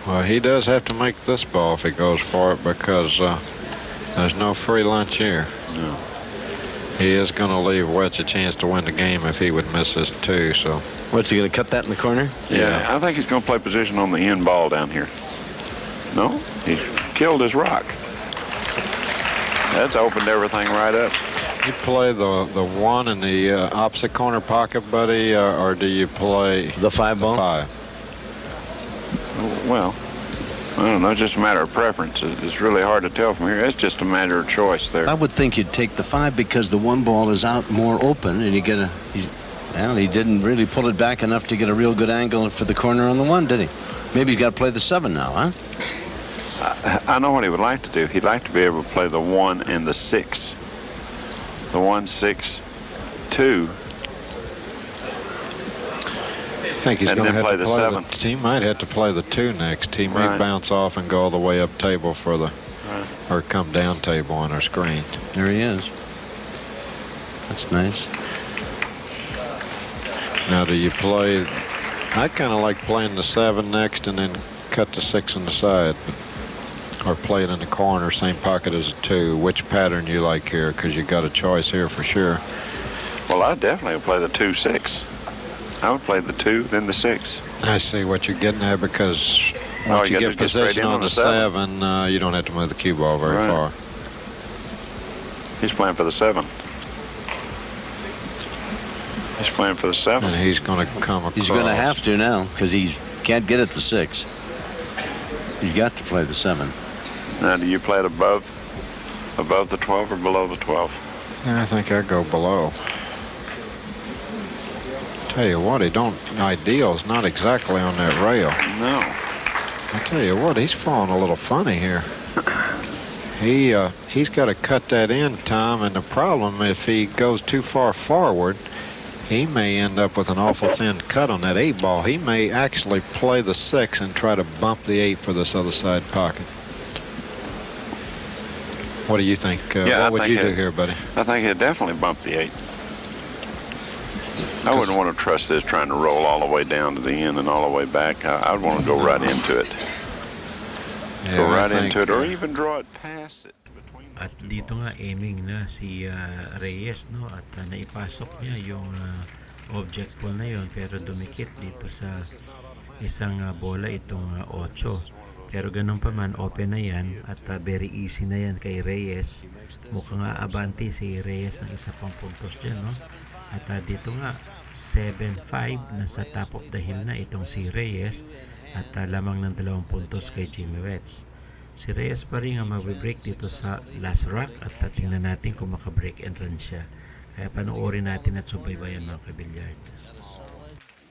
Well, he does have to make this ball if he goes for it, because there's no free lunch here. No. He is going to leave Wetch a chance to win the game if he would miss this 2, so. What's he going to cut that in the corner? Yeah, I think he's going to play position on the end ball down here. No, he killed his rock. That's opened everything right up. You play the 1 in the opposite corner pocket, buddy, or do you play The 5 the ball? 5? Well, I don't know. It's just a matter of preference. It's really hard to tell from here. It's just a matter of choice there. I would think you'd take the 5 because the 1 ball is out more open, and you get a. Well, he didn't really pull it back enough to get a real good angle for the corner on the 1, did he? Maybe he's got to play the 7 now, huh? I know what he would like to do. He'd like to be able to play the 1 and the 6. The 1, 6, 2. I think he's And going to then have play to the play 7. he might have to play the 2 next. He may Right. bounce off and go all the way up table for the, Right. or come down table on our screen. There he is. That's nice. Now, do you play? I kind of like playing the 7 next and then cut the 6 on the side, or play it in the corner, same pocket as a 2. Which pattern you like here? Because you got a choice here for sure. Well, I definitely would play the 2, 6. I would play the 2, then the 6. I see what you're getting at, because Oh, once you you gotta get get straight position in on on the the 7. 7, you don't have to move the cue ball very Right. far. He's playing for the 7. He's playing for the 7. And he's going to come across. He's going to have to now because he can't get it to 6. He's got to play the 7. Now, do you play it above the 12 or below the 12? I think I go below. Tell you what, ideal's not exactly on that rail. No. I tell you what, he's falling a little funny here. He's got to cut that in, Tom, and the problem, if he goes too far forward, he may end up with an awful thin cut on that 8 ball. He may actually play the 6 and try to bump the 8 for this other side pocket. What do you think? What would you do here, buddy? I think he'd definitely bump the 8. I wouldn't want to trust this trying to roll all the way down to the end and all the way back. I'd want to go right into it. Yeah, Go I right think, into it, or even draw it past it. At dito nga aiming na si Reyes, no, at naipasok niya yung object ball na yon, pero dumikit dito sa isang bola itong 8. Pero ganun pa man, open na yan at very easy na yan kay Reyes. Mukhang abante si Reyes ng isa pang puntos dyan, no? At dito nga 7-5, nasa top of the hill na itong si Reyes at lamang ng 2 puntos kay Jimmy Wetch. Si Reyes pa rin ang mag-break dito sa last rock at tingnan natin kung maka-break and run siya. Kaya panoorin natin at subaybayan mga kabilyard.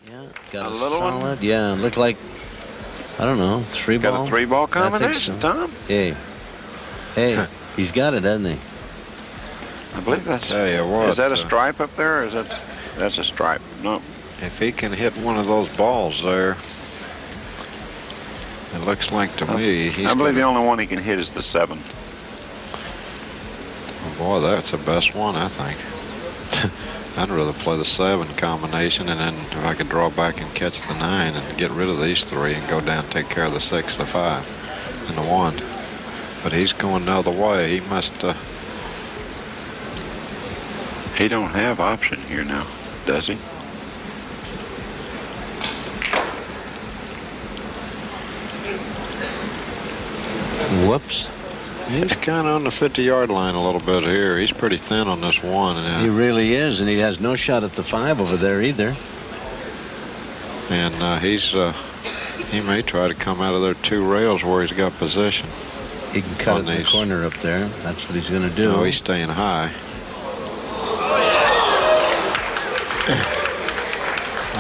Yeah, got A little one? solid. Yeah, looked like, I don't know, 3 ball. Got a 3-ball I think combination, so. Tom? Hey, he's got it, hasn't he? I believe that's. Tell you what, Is that a stripe up there, or is that? That's a stripe. No. If he can hit one of those balls there, it looks like to me he's I believe the gonna, only one he can hit is the 7. oh boy, that's the best one, I think. I'd rather play the 7 combination, and then if I could draw back and catch the 9 and get rid of these 3 and go down and take care of the 6, the 5, and the 1. But he's going the other way. He must. He don't have option here now, does he? Whoops. He's kind of on the 50-yard line a little bit here. He's pretty thin on this 1. He really is, and he has no shot at the 5 over there either. And he may try to come out of there 2 rails where he's got position. He can cut On it in the these. corner up there. That's what he's going to do. Oh, he's staying high.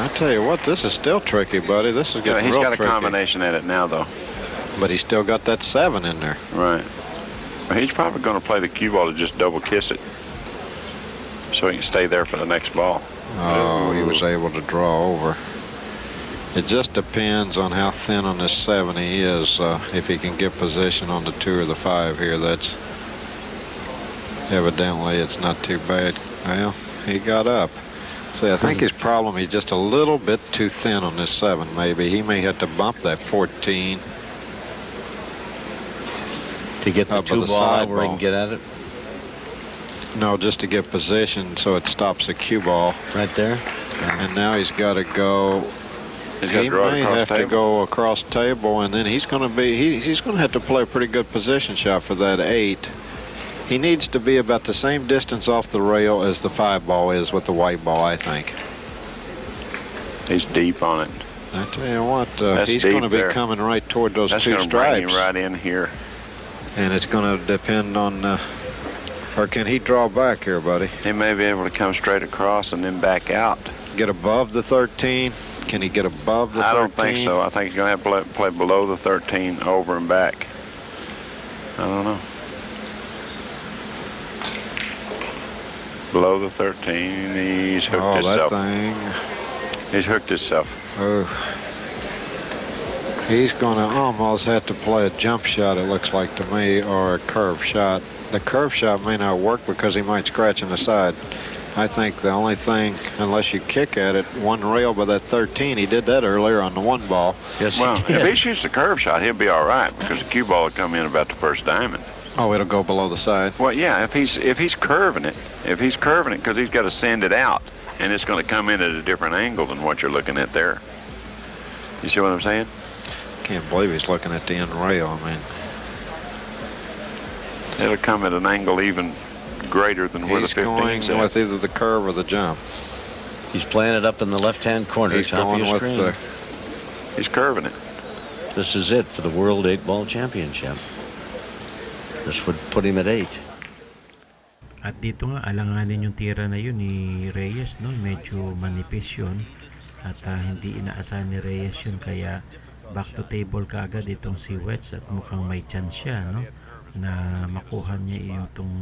I tell you what, this is still tricky, buddy. This is getting He's real got a tricky. combination at it now, though. But he's still got that 7 in there. Right. Well, he's probably going to play the cue ball to just double kiss it, so he can stay there for the next ball. Oh, he was able to draw over. It just depends on how thin on this 7 he is. If he can get position on the 2 or the 5 here, that's evidently it's not too bad. Well, he got up. See, I think his problem, he's just a little bit too thin on this 7, maybe. He may have to bump that 14. to get the Up 2 with the ball side out where he ball. can get at it. No, just to get position so it stops the cue ball. Right there. And now he's got to go. He's got to He draw it may across have to table. go across table, and then he's going to be he's going to have to play a pretty good position shot for that 8. He needs to be about the same distance off the rail as the 5 ball is with the white ball, I think. He's deep on it. I tell you what, That's he's deep going to be there. coming right toward those That's 2 going to bring him stripes, right in here. and it's going to depend on. Or can he draw back here, buddy? He may be able to come straight across and then back out. get above the 13? Can he get above the 13? I don't think so. I think he's going to have to play below the 13, over and back. I don't know. Below the 13, he's hooked himself. That thing. He's hooked himself. Oh. He's going to almost have to play a jump shot, it looks like to me, or a curve shot. The curve shot may not work because he might scratch on the side. I think the only thing, unless you kick at it, one rail by that 13, he did that earlier on the one ball. Yes, Well, he did. if he shoots the curve shot, he'll be all right because the cue ball will come in about the first diamond. Oh, it'll go below the side. Well, yeah, if he's curving it, because he's got to send it out, and it's going to come in at a different angle than what you're looking at there. You see what I'm saying? Can't believe he's looking at the end rail. I mean, it'll come at an angle even greater than where the he's going 15's at. with either the curve or the jump. He's playing it up in the left-hand corner, He's top going of your with screen. the. He's curving it. This is it for the World 8-Ball Championship. This would put him at 8. At dito nga, alanganin yung tira na yun ni Reyes, no? Medyo manipis yun. At hindi inaasahan ni Reyes yun, kaya back to table kaagad itong si Wetch, at mukhang may chance siya, no? Na makuha niya itong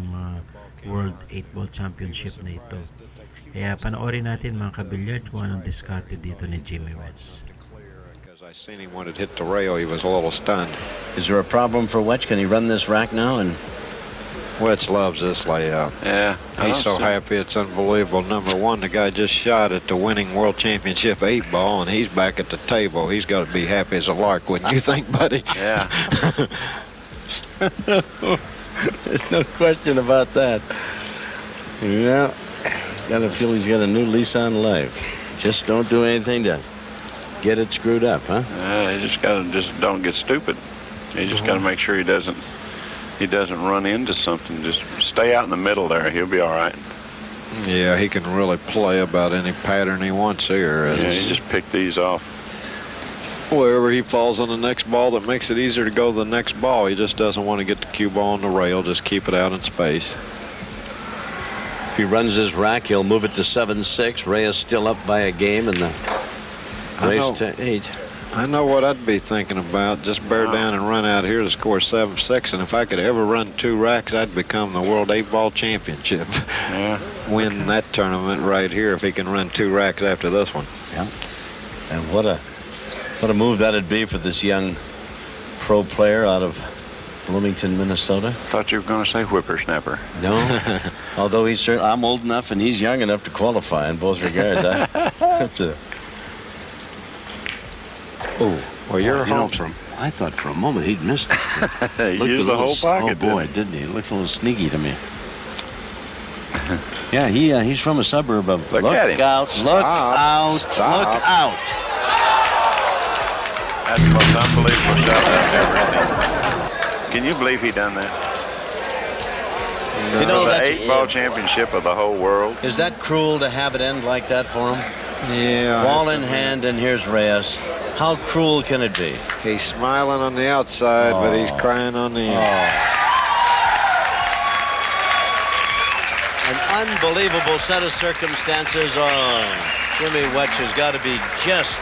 World 8-Ball Championship na ito. Kaya panoorin natin mga kabilyard kung anong discarded dito ni Jimmy Wetch. Because I seen him when it hit the rail, he was a little stunned. Is there a problem for Wetch? Can he run this rack now? And Wetch loves this layout. Yeah. He's so happy, it's unbelievable. Number one, the guy just shot at the winning World Championship 8-ball, and he's back at the table. He's got to be happy as a lark, wouldn't you think, buddy? Yeah. there's no question about that. Yeah, got to feel he's got a new lease on life. Just don't do anything to get it screwed up, huh? You just don't get stupid. You just got to make sure he doesn't run into something. Just stay out in the middle there. He'll be all right. Yeah, he can really play about any pattern he wants here. Yeah, you just pick these off. Wherever he falls on the next ball, that makes it easier to go to the next ball. He just doesn't want to get the cue ball on the rail. Just keep it out in space. If he runs his rack, he'll move it to 7-6. Reyes still up by a game in the race to 8. I know what I'd be thinking about. Just bear down and run out here to score 7-6. And if I could ever run 2 racks, I'd become the World 8-Ball Championship. Yeah. Win that tournament right here if he can run 2 racks after this one. Yeah. And what a move that'd be for this young pro player out of Bloomington, Minnesota. Thought you were going to say whippersnapper. No. Although I'm old enough and he's young enough to qualify in both regards. That's a. Oh, well, you're home from. I thought for a moment he'd missed it. He used the whole pocket. Oh boy, didn't he? It looked a little sneaky to me. Yeah, he's from a suburb of. Look at him. Look out! That's the most unbelievable shot I've ever seen. Can you believe he done that? You know, the that's 8-ball championship of the whole world. Is that cruel to have it end like that for him? Yeah. Ball in hand, and here's Reyes. How cruel can it be? He's smiling on the outside, but he's crying on the end. An unbelievable set of circumstances. Jimmy Wetch has got to be just